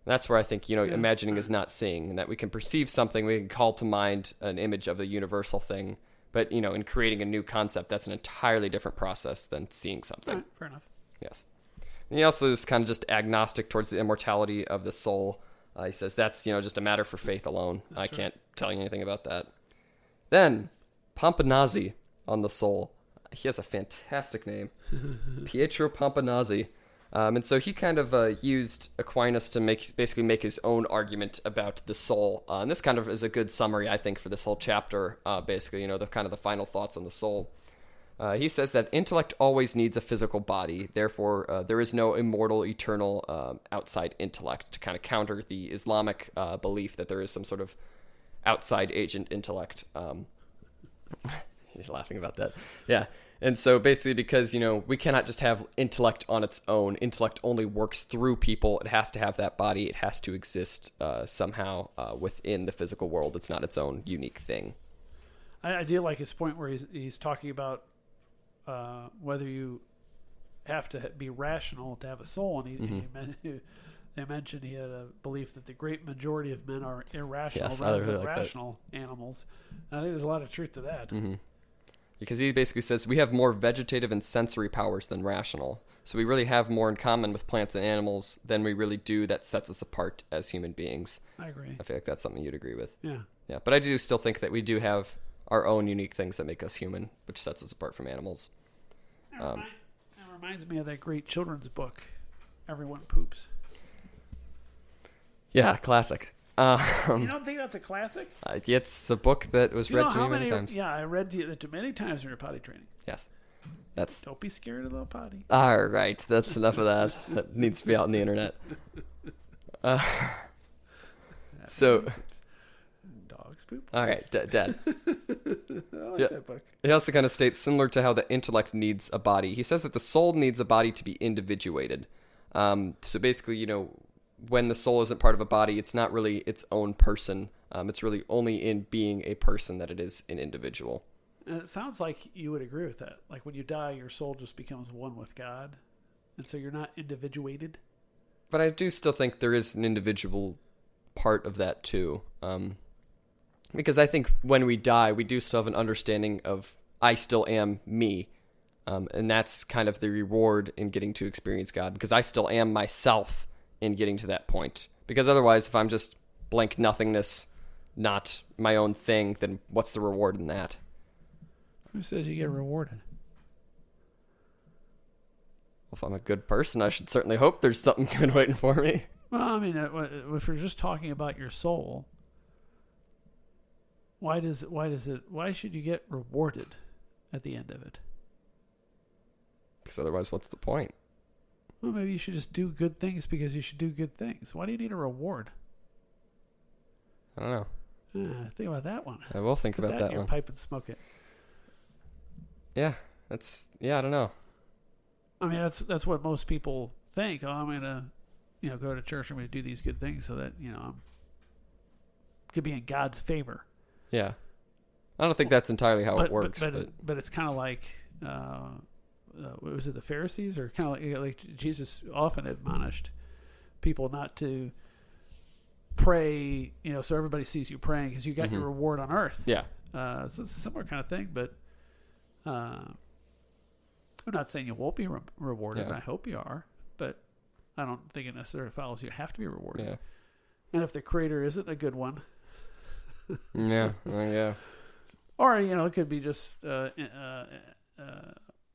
That's where I think, imagining is not seeing, and that we can perceive something, we can call to mind an image of the universal thing. But, in creating a new concept, that's an entirely different process than seeing something. Right, fair enough. Yes. And he also is kind of just agnostic towards the immortality of the soul. He says that's, just a matter for faith alone. I can't tell you anything about that. Then, Pompanazzi on the soul. He has a fantastic name. Pietro Pompanazzi. And so he kind of used Aquinas to basically make his own argument about the soul. And this kind of is a good summary, I think, for this whole chapter, basically, the kind of the final thoughts on the soul. He says that intellect always needs a physical body. Therefore, there is no immortal, eternal outside intellect, to kind of counter the Islamic belief that there is some sort of outside agent intellect. You're laughing about that. Yeah. And so basically because, we cannot just have intellect on its own. Intellect only works through people. It has to have that body. It has to exist somehow within the physical world. It's not its own unique thing. I do like his point where he's talking about whether you have to be rational to have a soul. And they mentioned he had a belief that the great majority of men are irrational rather than rational animals. And I think there's a lot of truth to that. Mm-hmm. Because he basically says we have more vegetative and sensory powers than rational. So we really have more in common with plants and animals than we really do that sets us apart as human beings. I agree. I feel like that's something you'd agree with. Yeah. Yeah, but I do still think that we do have our own unique things that make us human, which sets us apart from animals. That reminds me of that great children's book, Everyone Poops. Yeah, classic. You don't think that's a classic? It's a book that was read to me many times. Yeah, I read it many times in your potty training. Yes. Don't be scared of the potty. All right, that's enough of that. That needs to be out on the internet. So, dogs poop. All right, Dad. I like that book. He also kind of states, similar to how the intellect needs a body, he says that the soul needs a body to be individuated. So basically, when the soul isn't part of a body, it's not really its own person. It's really only in being a person that it is an individual. And it sounds like you would agree with that. Like when you die, your soul just becomes one with God. And so you're not individuated. But I do still think there is an individual part of that too. Because I think when we die, we do still have an understanding of I still am me. And that's kind of the reward in getting to experience God. Because I still am myself in getting to that point. Because otherwise, if I'm just blank nothingness, not my own thing, then what's the reward in that? Who says you get rewarded? Well, if I'm a good person, I should certainly hope there's something good waiting for me. Well, I mean, if we're just talking about your soul, why should you get rewarded at the end of it? Because otherwise, what's the point? Well, maybe you should just do good things because you should do good things. Why do you need a reward? I don't know. Think about that one. I will think Put about that that in your one. pipe and smoke it. Yeah, I don't know. I mean, that's what most people think. Oh, I'm gonna, go to church. I'm gonna do these good things so that I'm could be in God's favor. Yeah, I don't think that's entirely how it works. But it's kind of like, what was it, the Pharisees, or kind of like Jesus often admonished people not to pray, so everybody sees you praying because you got your reward on earth. Yeah. So it's a similar kind of thing, but I'm not saying you won't be rewarded. Yeah. I hope you are, but I don't think it necessarily follows you have to be rewarded. Yeah. And if the creator isn't a good one, yeah, yeah, or it could be just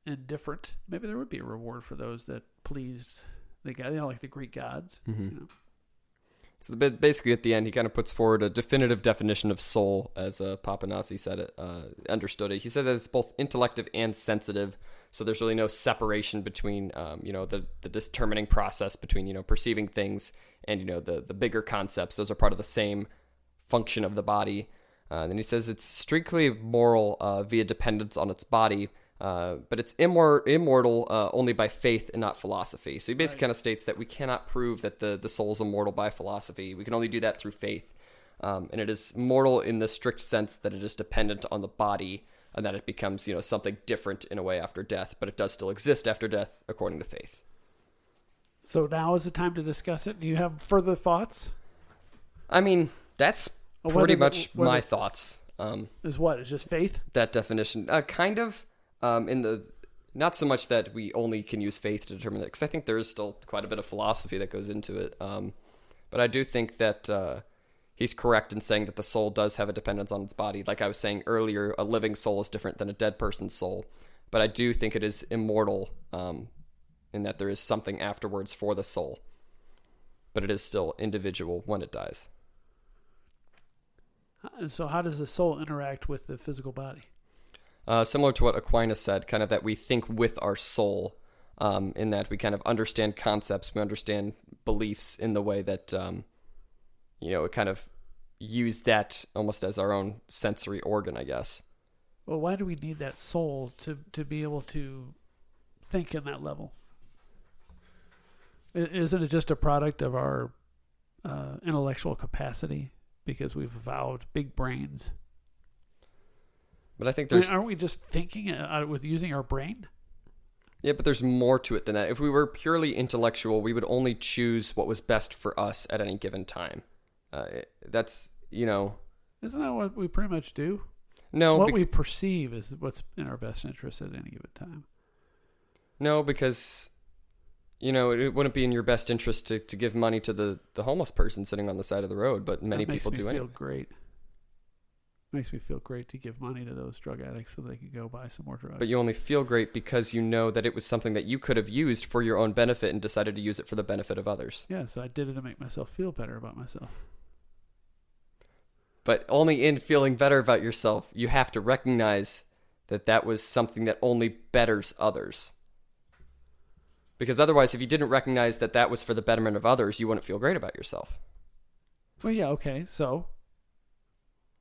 indifferent. Maybe there would be a reward for those that pleased the God, like the Greek gods. So basically, at the end, he kind of puts forward a definitive definition of soul, as Papanasi said it, understood it. He said that it's both intellective and sensitive. So there's really no separation between, the determining process between, perceiving things and, the bigger concepts. Those are part of the same function of the body. Then he says it's strictly moral via dependence on its body, but it's immortal only by faith and not philosophy. So he basically kind of states that we cannot prove that the soul is immortal by philosophy. We can only do that through faith. And it is mortal in the strict sense that it is dependent on the body and that it becomes, something different in a way after death, but it does still exist after death according to faith. So now is the time to discuss it. Do you have further thoughts? I mean, that's pretty much my thoughts. Is what? It's just faith? That definition. Kind of. Not so much that we only can use faith to determine that, because I think there is still quite a bit of philosophy that goes into it. But I do think that he's correct in saying that the soul does have a dependence on its body. Like I was saying earlier, a living soul is different than a dead person's soul. But I do think it is immortal in that there is something afterwards for the soul. But it is still individual when it dies. So how does the soul interact with the physical body? Similar to what Aquinas said, kind of that we think with our soul, in that we kind of understand concepts, we understand beliefs in the way that, it kind of use that almost as our own sensory organ, I guess. Well, why do we need that soul to be able to think in that level? Isn't it just a product of our intellectual capacity because we've evolved big brains? But I think aren't we just thinking with using our brain? Yeah, but there's more to it than that. If we were purely intellectual, we would only choose what was best for us at any given time. That's, Isn't that what we pretty much do? No. What we perceive is what's in our best interest at any given time. No, because, it wouldn't be in your best interest to give money to the homeless person sitting on the side of the road, but many people do anyway. Great. Makes me feel great to give money to those drug addicts so they can go buy some more drugs. But you only feel great because you know that it was something that you could have used for your own benefit and decided to use it for the benefit of others. Yeah, so I did it to make myself feel better about myself. But only in feeling better about yourself, you have to recognize that that was something that only betters others. Because otherwise, if you didn't recognize that that was for the betterment of others, you wouldn't feel great about yourself. Well, yeah, okay. So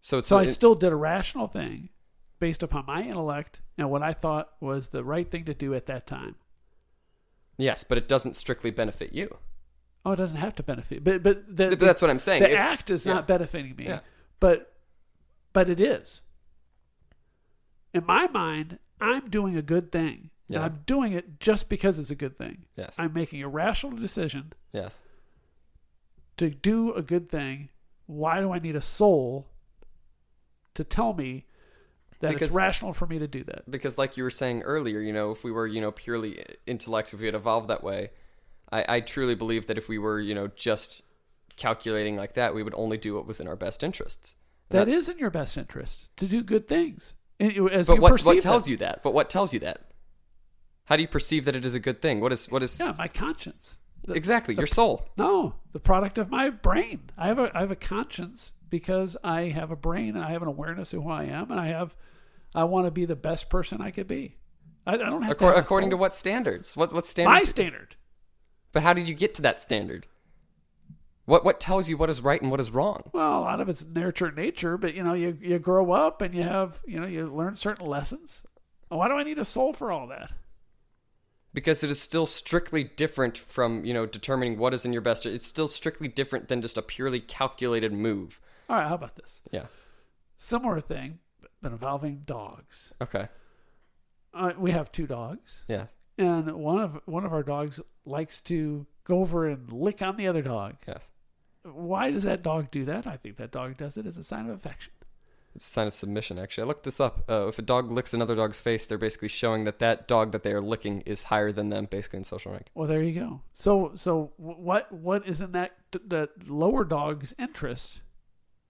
So I still did a rational thing based upon my intellect and what I thought was the right thing to do at that time. Yes, but it doesn't strictly benefit you. Oh, it doesn't have to benefit. But That's what I'm saying. The act is not benefiting me. Yeah. But it is. In my mind, I'm doing a good thing. Yeah. And I'm doing it just because it's a good thing. Yes. I'm making a rational decision Yes. to do a good thing. Why do I need a soul to tell me that it's rational for me to do that? Because like you were saying earlier, if we were, purely intellect, if we had evolved that way, I truly believe that if we were, just calculating like that, we would only do what was in our best interests. That is in your best interest, to do good things. But what tells you that? But what tells you that? How do you perceive that it is a good thing? What is? Yeah, my conscience. Exactly, your soul. No, the product of my brain. I have a conscience because I have a brain and I have an awareness of who I am, and I want to be the best person I could be. I don't have to have according to what standards? What standards? My standard. But how did you get to that standard? What tells you what is right and what is wrong? Well, a lot of it's nature, but you grow up and you have you learn certain lessons. Why do I need a soul for all that? Because it is still strictly different from determining what is in your best. It's still strictly different than just a purely calculated move. All right, how about this? Yeah. Similar thing, but involving dogs. Okay. We have 2 dogs. Yeah. And one of our dogs likes to go over and lick on the other dog. Yes. Why does that dog do that? I think that dog does it as a sign of affection. It's a sign of submission, actually. I looked this up. If a dog licks another dog's face, they're basically showing that dog that they are licking is higher than them, basically in social rank. Well, there you go. So what is in that lower dog's interest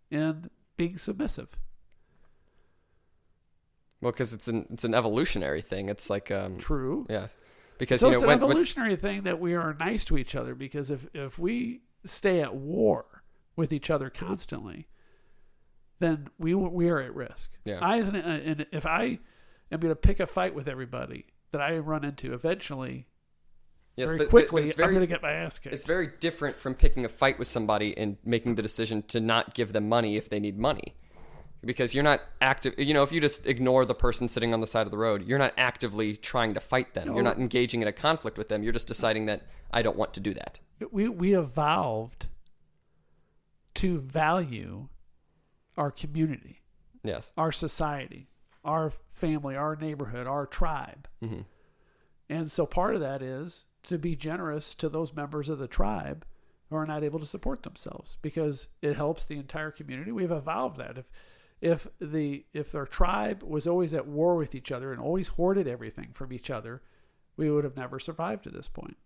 in being submissive? Well, because it's an evolutionary thing. It's like True. Yes. Because so it's an evolutionary thing that we are nice to each other. Because if we stay at war with each other constantly, then we are at risk. Yeah. And if I am going to pick a fight with everybody that I run into, eventually, very quickly, I'm going to get my ass kicked. It's very different from picking a fight with somebody and making the decision to not give them money if they need money. Because you're not active, if you just ignore the person sitting on the side of the road, you're not actively trying to fight them. You're not engaging in a conflict with them. You're just deciding that I don't want to do that. We evolved to value our community, yes, our society, our family, our neighborhood, our tribe. Mm-hmm. And so part of that is to be generous to those members of the tribe who are not able to support themselves, because it helps the entire community. We've evolved that. If their tribe was always at war with each other and always hoarded everything from each other, we would have never survived to this point.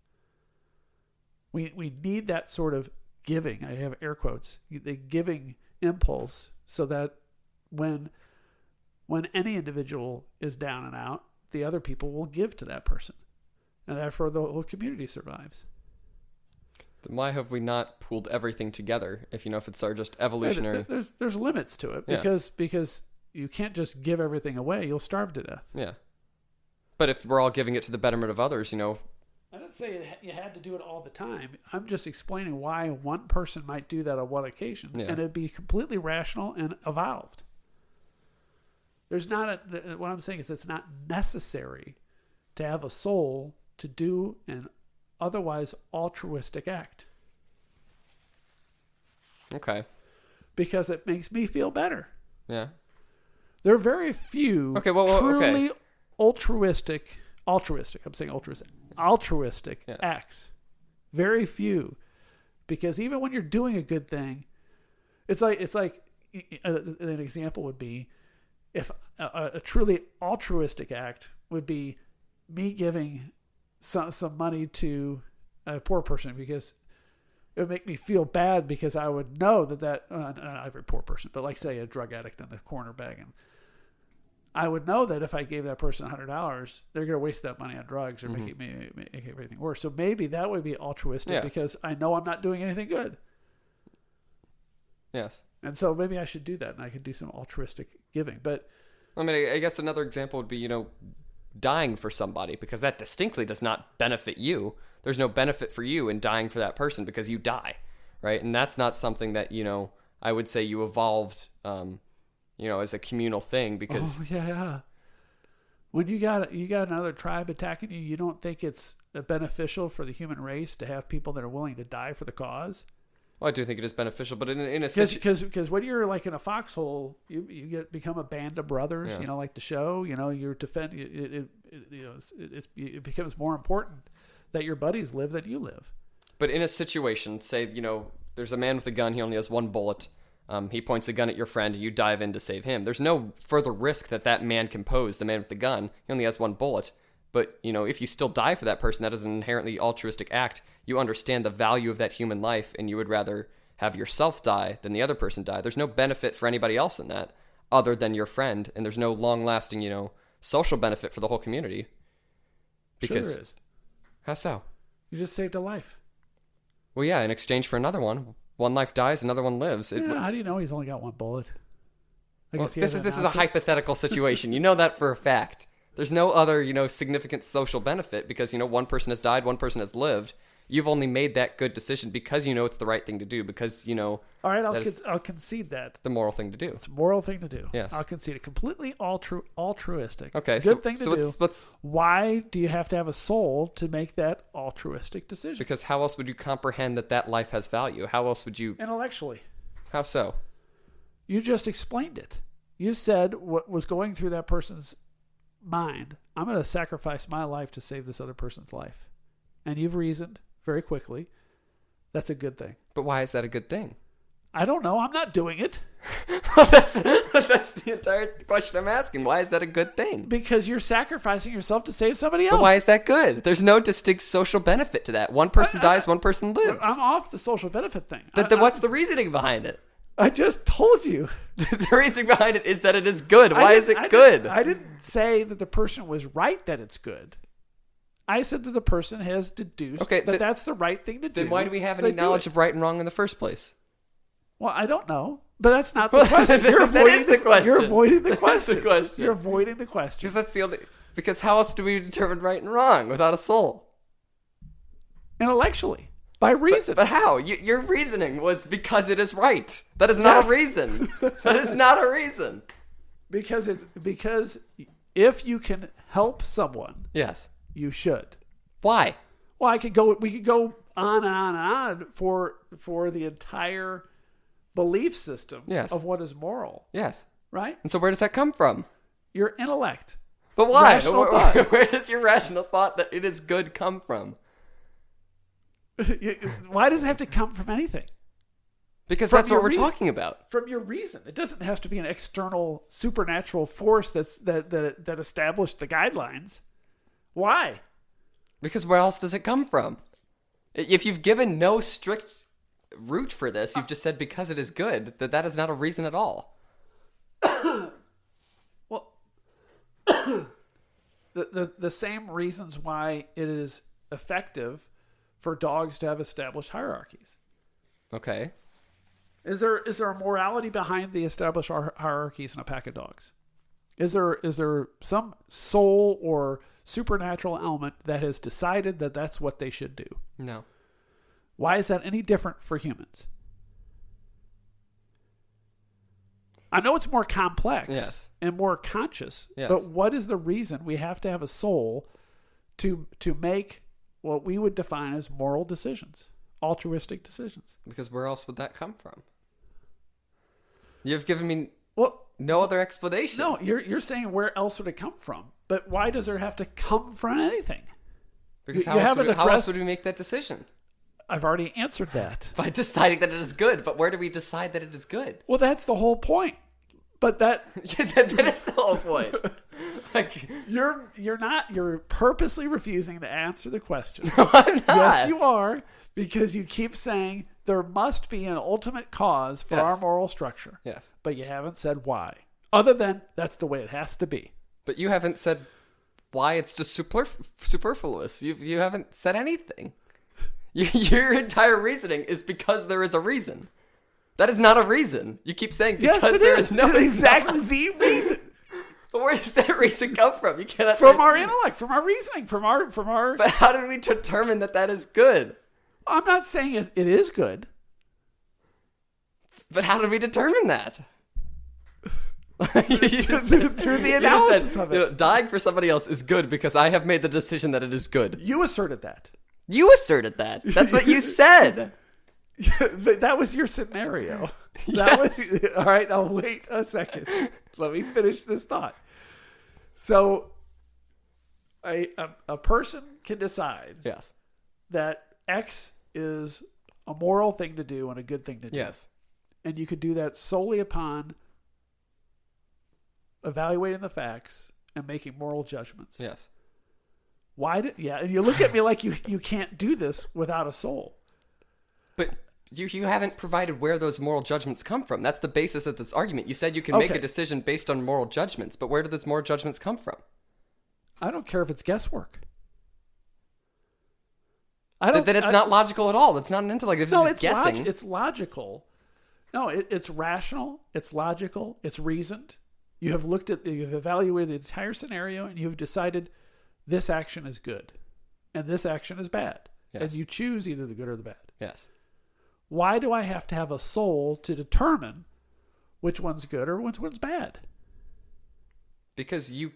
We need that sort of giving. I have air quotes, the giving impulse, so that when any individual is down and out, the other people will give to that person, and therefore the whole community survives. Then why have we not pooled everything together? If it's our just evolutionary. There's limits to it, because you can't just give everything away. You'll starve to death. Yeah. But if we're all giving it to the betterment of others, I didn't say you had to do it all the time. I'm just explaining why one person might do that on one occasion, and it'd be completely rational and evolved. There's not what I'm saying is it's not necessary to have a soul to do an otherwise altruistic act. Okay. Because it makes me feel better. Yeah. There are very few truly altruistic, I'm saying altruistic acts. Very few. Because even when you're doing a good thing, it's like an example would be, if a truly altruistic act would be me giving some money to a poor person, because it would make me feel bad, because I would know that not every poor person, but like say a drug addict in the corner begging, I would know that if I gave that person $100, they're going to waste that money on drugs or make everything worse. So maybe that would be altruistic, because I know I'm not doing anything good. Yes. And so maybe I should do that, and I could do some altruistic giving. But I mean, I guess another example would be, dying for somebody, because that distinctly does not benefit you. There's no benefit for you in dying for that person because you die, right? And that's not something that, I would say you evolved, as a communal thing, because... Oh, yeah. When you got another tribe attacking you, you don't think it's beneficial for the human race to have people that are willing to die for the cause? Well, I do think it is beneficial, but in a because when you're like in a foxhole, you become a band of brothers. Yeah. Like the show. You're defend. It becomes more important that your buddies live than you live. But in a situation, say there's a man with a gun. He only has one bullet. He points a gun at your friend, and you dive in to save him. There's no further risk that man can pose. The man with the gun, he only has one bullet. But, if you still die for that person, that is an inherently altruistic act. You understand the value of that human life, and you would rather have yourself die than the other person die. There's no benefit for anybody else in that other than your friend, and there's no long-lasting, social benefit for the whole community. Because, sure there is. How so? You just saved a life. Well, yeah, in exchange for another one. One life dies, another one lives. How do you know he's only got one bullet? This is a hypothetical situation. You know that for a fact. There's no other, significant social benefit because, one person has died, one person has lived. You've only made that good decision because it's the right thing to do, because, All right, I'll concede that. The moral thing to do. It's a moral thing to do. Yes. I'll concede it. Completely altruistic. Okay. Good thing to do. Let's... Why do you have to have a soul to make that altruistic decision? Because how else would you comprehend that life has value? How else would you... Intellectually. How so? You just explained it. You said what was going through that person's mind. I'm going to sacrifice my life to save this other person's life. And you've reasoned very quickly that's a good thing. But why is that a good thing? I don't know. I'm not doing it. Well, that's the entire question I'm asking. Why is that a good thing? Because you're sacrificing yourself to save somebody else. But why is that good? There's no distinct social benefit to that. One person dies, one person lives. I'm off the social benefit thing. What's the reasoning behind it? I just told you. The reasoning behind it is that it is good. Why is it good? I didn't say that the person was right that it's good. I said that the person has deduced that's the right thing to do. Then why do we have any knowledge of right and wrong in the first place? Well, I don't know. But that's not the question. That is the question. You're avoiding the question. That's the question. You're avoiding the question. Because that's the only... Because how else do we determine right and wrong without a soul? Intellectually. By reason. But how? Your reasoning was because it is right. That is not a reason. That is not a reason. Because if you can help someone, yes, you should. Why? Well, we could go on and on and on for the entire belief system of what is moral. Yes. Right? And so where does that come from? Your intellect. But why? Rational thought. Where does your rational thought that it is good come from? Why does it have to come from anything? Because that's what we're talking about. From your reason. It doesn't have to be an external supernatural force that established the guidelines. Why? Because where else does it come from? If you've given no strict root for this, you've just said because it is good, that is not a reason at all. Well, the same reasons why it is effective for dogs to have established hierarchies. Okay. Is there a morality behind the established hierarchies in a pack of dogs? Is there some soul or supernatural element that has decided that that's what they should do? No. Why is that any different for humans? I know it's more complex and more conscious, but what is the reason we have to have a soul to make what we would define as moral decisions, altruistic decisions? Because where else would that come from? You've given me no other explanation. No, you're saying where else would it come from? But why does there have to come from anything? Because how else would we make that decision? I've already answered that. By deciding that it is good. But where do we decide that it is good? Well, that's the whole point. But that is the whole point. You're purposely refusing to answer the question. No, I'm not. Yes, you are, because you keep saying there must be an ultimate cause for our moral structure. Yes. But you haven't said why. Other than that's the way it has to be. But you haven't said why it's just superfluous. You haven't said anything. Your entire reasoning is because there is a reason. That is not a reason. You keep saying Yes, because it there is. is no... It's exactly the reason. But where does that reason come from? You cannot From say... our intellect, from our reasoning, from our... But how did we determine that that is good? I'm not saying it is good. But how did we determine that? through the analysis of it. Dying for somebody else is good because I have made the decision that it is good. You asserted that. You asserted that. That's what you said. That was your scenario. Yes. All right, I'll wait a second. Let me finish this thought. So a person can decide Yes. that X is a moral thing to do and a good thing to do. Yes. And you could do that solely upon evaluating the facts and making moral judgments. Yes. And you look at me like you can't do this without a soul. But you haven't provided where those moral judgments come from. That's the basis of this argument. You said you can make a decision based on moral judgments, but where do those moral judgments come from? I don't care if it's guesswork. Then it's not logical at all. That's not an intellect. If it's guessing. It's logical. No, it's rational. It's logical. It's reasoned. You've evaluated the entire scenario, and you've decided this action is good, and this action is bad, Yes. and you choose either the good or the bad. Yes. Why do I have to have a soul to determine which one's good or which one's bad? Because you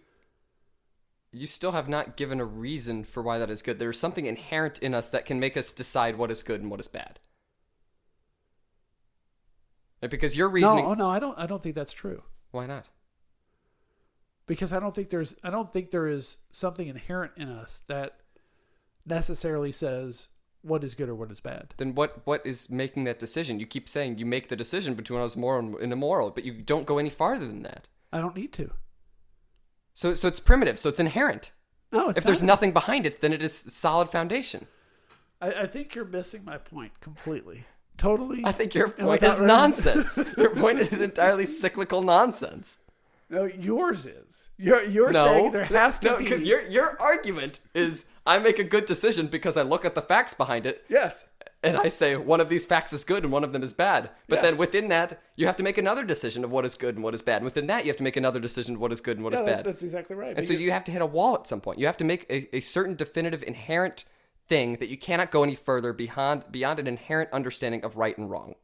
still have not given a reason for why that is good. There is something inherent in us that can make us decide what is good and what is bad. And because your reasoning... No, I don't think that's true. Why not? Because I don't think there is something inherent in us that necessarily says what is good or what is bad. Then what is making that decision? You keep saying you make the decision between what is moral and immoral, but you don't go any farther than that. I don't need to. So it's primitive, so it's inherent. No, it's If there's nothing behind it, then it is solid foundation. I think you're missing my point completely. Totally. I think your point is nonsense. Your point is entirely cyclical nonsense. No, yours is. You're saying there has to be... because your argument is I make a good decision because I look at the facts behind it. Yes. And I say one of these facts is good and one of them is bad. But then within that, you have to make another decision of what is good and what is bad. And within that, you have to make another decision of what is good and what is bad. That's exactly right. And so you have to hit a wall at some point. You have to make a certain definitive inherent thing that you cannot go any further beyond an inherent understanding of right and wrong.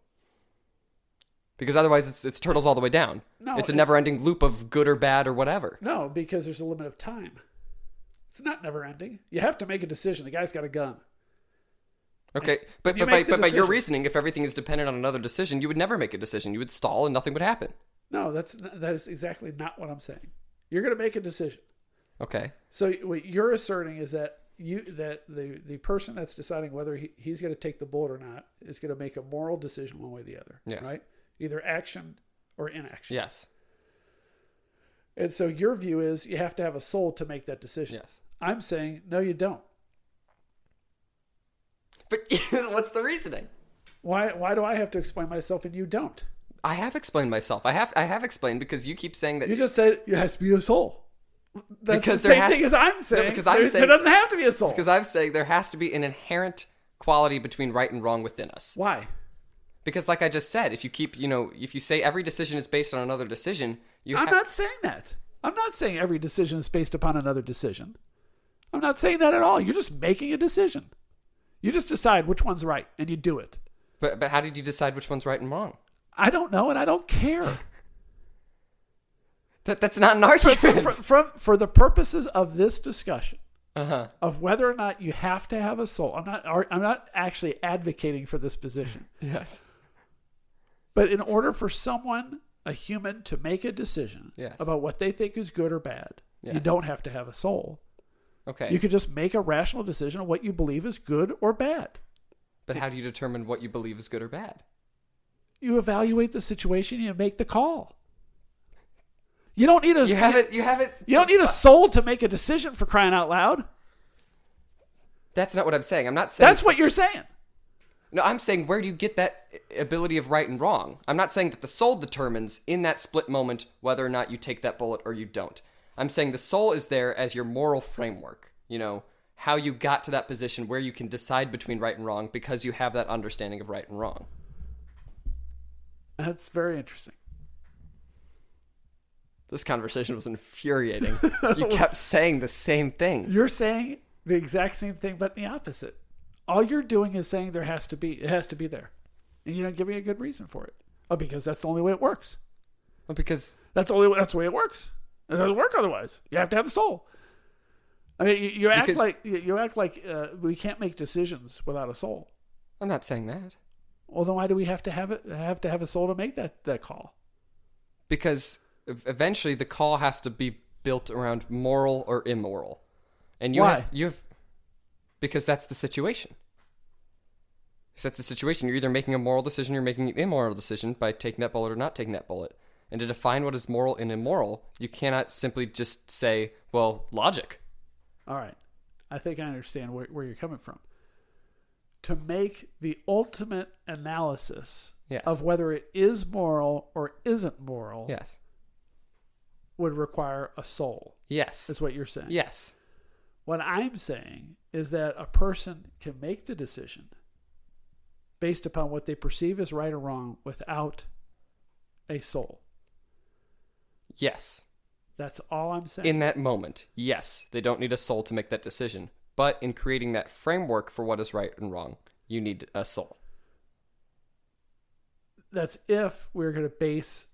Because otherwise it's turtles all the way down. No, it's a never-ending loop of good or bad or whatever. No, because there's a limit of time. It's not never-ending. You have to make a decision. The guy's got a gun. Okay, but by your reasoning, if everything is dependent on another decision, you would never make a decision. You would stall and nothing would happen. No, that is exactly not what I'm saying. You're going to make a decision. Okay. So what you're asserting is that the person that's deciding whether he's going to take the bullet or not is going to make a moral decision one way or the other. Yes. Right? Either action or inaction. Yes. And so your view is you have to have a soul to make that decision. Yes. I'm saying, no, you don't. But what's the reasoning? Why do I have to explain myself and you don't? I have explained myself. I have explained because you keep saying that... You just said it has to be a soul. That's because the same thing as I'm saying. No, because I'm saying... There doesn't have to be a soul. Because I'm saying there has to be an inherent quality between right and wrong within us. Why? Because like I just said, if you say every decision is based on another decision... I'm not saying that. I'm not saying every decision is based upon another decision. I'm not saying that at all. You're just making a decision. You just decide which one's right, and you do it. But how did you decide which one's right and wrong? I don't know, and I don't care. That's not an argument. For the purposes of this discussion, uh-huh. of whether or not you have to have a soul, I'm not actually advocating for this position. Yes. But in order for someone, a human, to make a decision about what they think is good or bad, you don't have to have a soul. Okay. You could just make a rational decision on what you believe is good or bad. But how do you determine what you believe is good or bad? You evaluate the situation. You make the call. You don't need a. You have it. You don't need a soul to make a decision, for crying out loud. That's not what I'm saying. I'm not saying. That's what you're saying. No, I'm saying where do you get that ability of right and wrong? I'm not saying that the soul determines in that split moment whether or not you take that bullet or you don't. I'm saying the soul is there as your moral framework. You know, how you got to that position where you can decide between right and wrong because you have that understanding of right and wrong. That's very interesting. This conversation was infuriating. You kept saying the same thing. You're saying the exact same thing, but the opposite. All you're doing is saying it has to be there. And you don't give me a good reason for it. Oh, because that's the only way it works. Well, because that's the way it works. It doesn't work otherwise. You have to have the soul. I mean, you act like we can't make decisions without a soul. I'm not saying that. Well, then why do we have to have a soul to make that call? Because eventually the call has to be built around moral or immoral. And why? Because that's the situation. Because that's the situation. You're either making a moral decision or you're making an immoral decision by taking that bullet or not taking that bullet. And to define what is moral and immoral, you cannot simply just say, well, logic. All right. I think I understand where you're coming from. To make the ultimate analysis of whether it is moral or isn't moral would require a soul. Yes. Is what you're saying. Yes. What I'm saying is that a person can make the decision based upon what they perceive as right or wrong without a soul. Yes. That's all I'm saying. In that moment, yes, they don't need a soul to make that decision. But in creating that framework for what is right and wrong, you need a soul. That's if we're going to base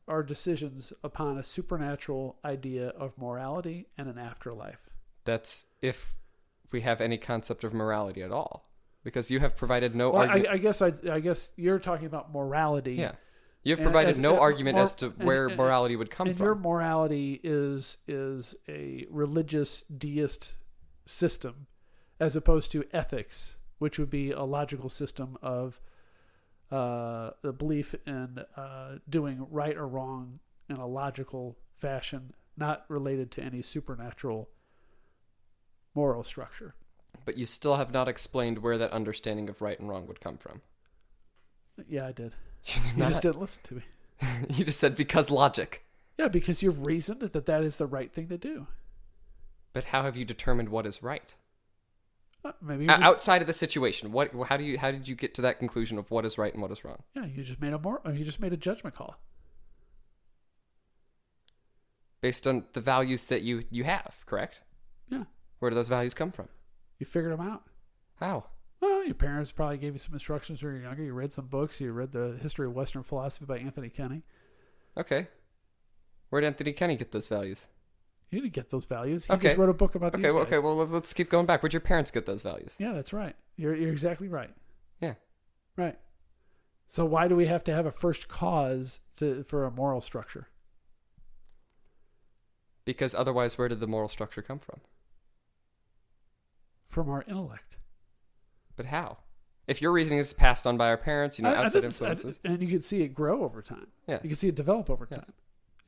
our decisions upon a supernatural idea of morality and an afterlife. That's if we have any concept of morality at all. Because you have provided no argument. I guess you're talking about morality. Yeah. You have provided no argument as to where morality would come from. Your morality is a religious deist system as opposed to ethics, which would be a logical system of the belief in doing right or wrong in a logical fashion, not related to any supernatural moral structure. But you still have not explained where that understanding of right and wrong would come from. Yeah, I did. You just didn't listen to me. You just said because logic. Yeah, because you've reasoned that is the right thing to do. But how have you determined what is right? Maybe outside of the situation, how did you get to that conclusion of what is right and what is wrong? Yeah, you just made a judgment call based on the values that you have, correct? Yeah. Where do those values come from? You figured them out. How? Well, your parents probably gave you some instructions when you were younger. You read some books. You read The History of Western Philosophy by Anthony Kenny. Okay. Where did Anthony Kenny get those values? He didn't get those values. He just wrote a book about these guys. Okay, well, let's keep going back. Where'd your parents get those values? Yeah, that's right. You're exactly right. Yeah. Right. So why do we have to have a first cause for a moral structure? Because otherwise, where did the moral structure come from? From our intellect. But how? If your reasoning is passed on by our parents, outside influences. And you can see it grow over time. Yes. You can see it develop over time.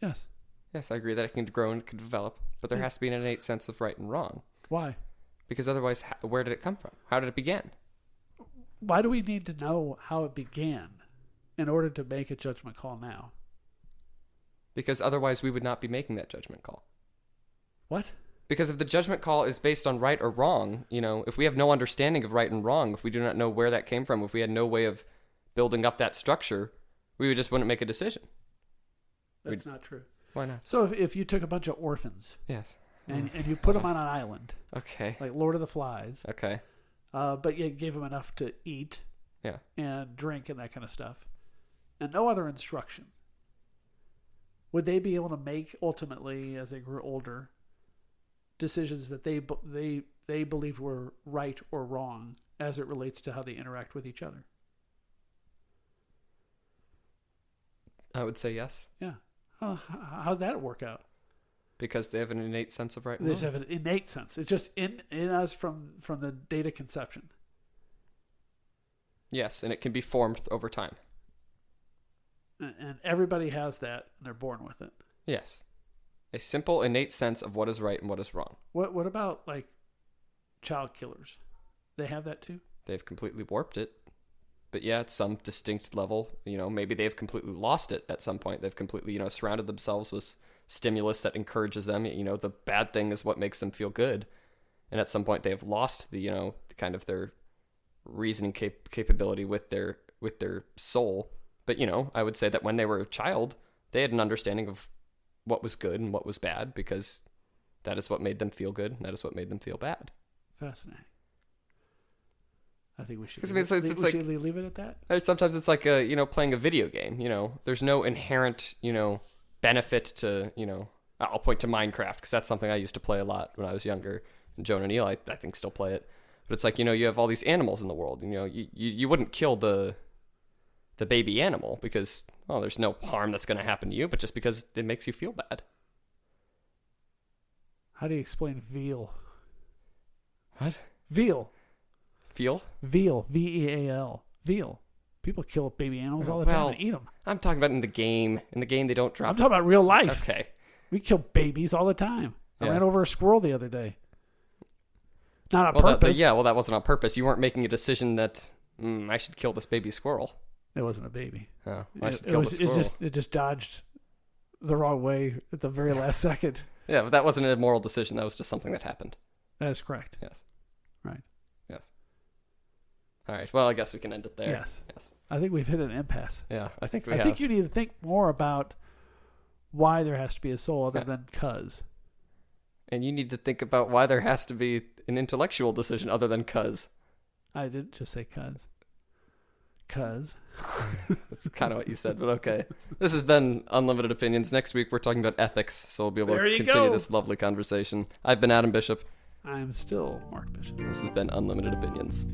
Yes. Yes, I agree that it can grow and it can develop, but there has to be an innate sense of right and wrong. Why? Because otherwise, where did it come from? How did it begin? Why do we need to know how it began in order to make a judgment call now? Because otherwise, we would not be making that judgment call. What? Because if the judgment call is based on right or wrong, if we have no understanding of right and wrong, if we do not know where that came from, if we had no way of building up that structure, we just wouldn't make a decision. That's not true. Why not? So if you took a bunch of orphans, yes, and you put them on an island, okay, like Lord of the Flies, okay, but you gave them enough to eat, and drink and that kind of stuff, and no other instruction, would they be able to make ultimately, as they grew older, decisions that they believed were right or wrong as it relates to how they interact with each other? I would say yes. Yeah. How'd that work out? Because they have an innate sense of right and wrong. They just have an innate sense. It's just in us from the date of conception. Yes, and it can be formed over time. And everybody has that, and they're born with it. Yes. A simple, innate sense of what is right and what is wrong. What about, like, child killers? They have that too? They've completely warped it. But yeah, at some distinct level, maybe they've completely lost it at some point. They've completely, surrounded themselves with stimulus that encourages them. The bad thing is what makes them feel good. And at some point they have lost kind of their reasoning capability with their soul. But, I would say that when they were a child, they had an understanding of what was good and what was bad, because that is what made them feel good, and that is what made them feel bad. Fascinating. I think we should, leave it at that. Sometimes it's like, playing a video game. There's no inherent, benefit to, I'll point to Minecraft, because that's something I used to play a lot when I was younger. And Joan and Eli, I think, still play it. But it's like, you have all these animals in the world. You wouldn't kill the baby animal because, there's no harm that's going to happen to you, but just because it makes you feel bad. How do you explain veal? What? Veal. Feel? Veal. V-E-A-L. Veal. People kill baby animals all the time and eat them. I'm talking about in the game. In the game, they don't drop. I'm talking about real life. Okay. We kill babies all the time. I ran over a squirrel the other day. Not on purpose. That wasn't on purpose. You weren't making a decision that, I should kill this baby squirrel. It wasn't a baby. Oh, I should kill the squirrel. It just dodged the wrong way at the very last second. Yeah, but that wasn't a moral decision. That was just something that happened. That is correct. Yes. Right. Yes. All right. Well, I guess we can end it there. Yes. I think we've hit an impasse. Yeah, I think we have. I think you need to think more about why there has to be a soul other than cuz. And you need to think about why there has to be an intellectual decision other than cuz. I didn't just say cuz. Cuz. That's kind of what you said, but okay. This has been Unlimited Opinions. Next week, we're talking about ethics, so we'll be able to continue this lovely conversation. I've been Adam Bishop. I'm still Mark Bishop. This has been Unlimited Opinions.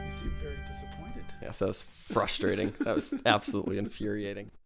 You seem very disappointed. Yes, that was frustrating. That was absolutely infuriating.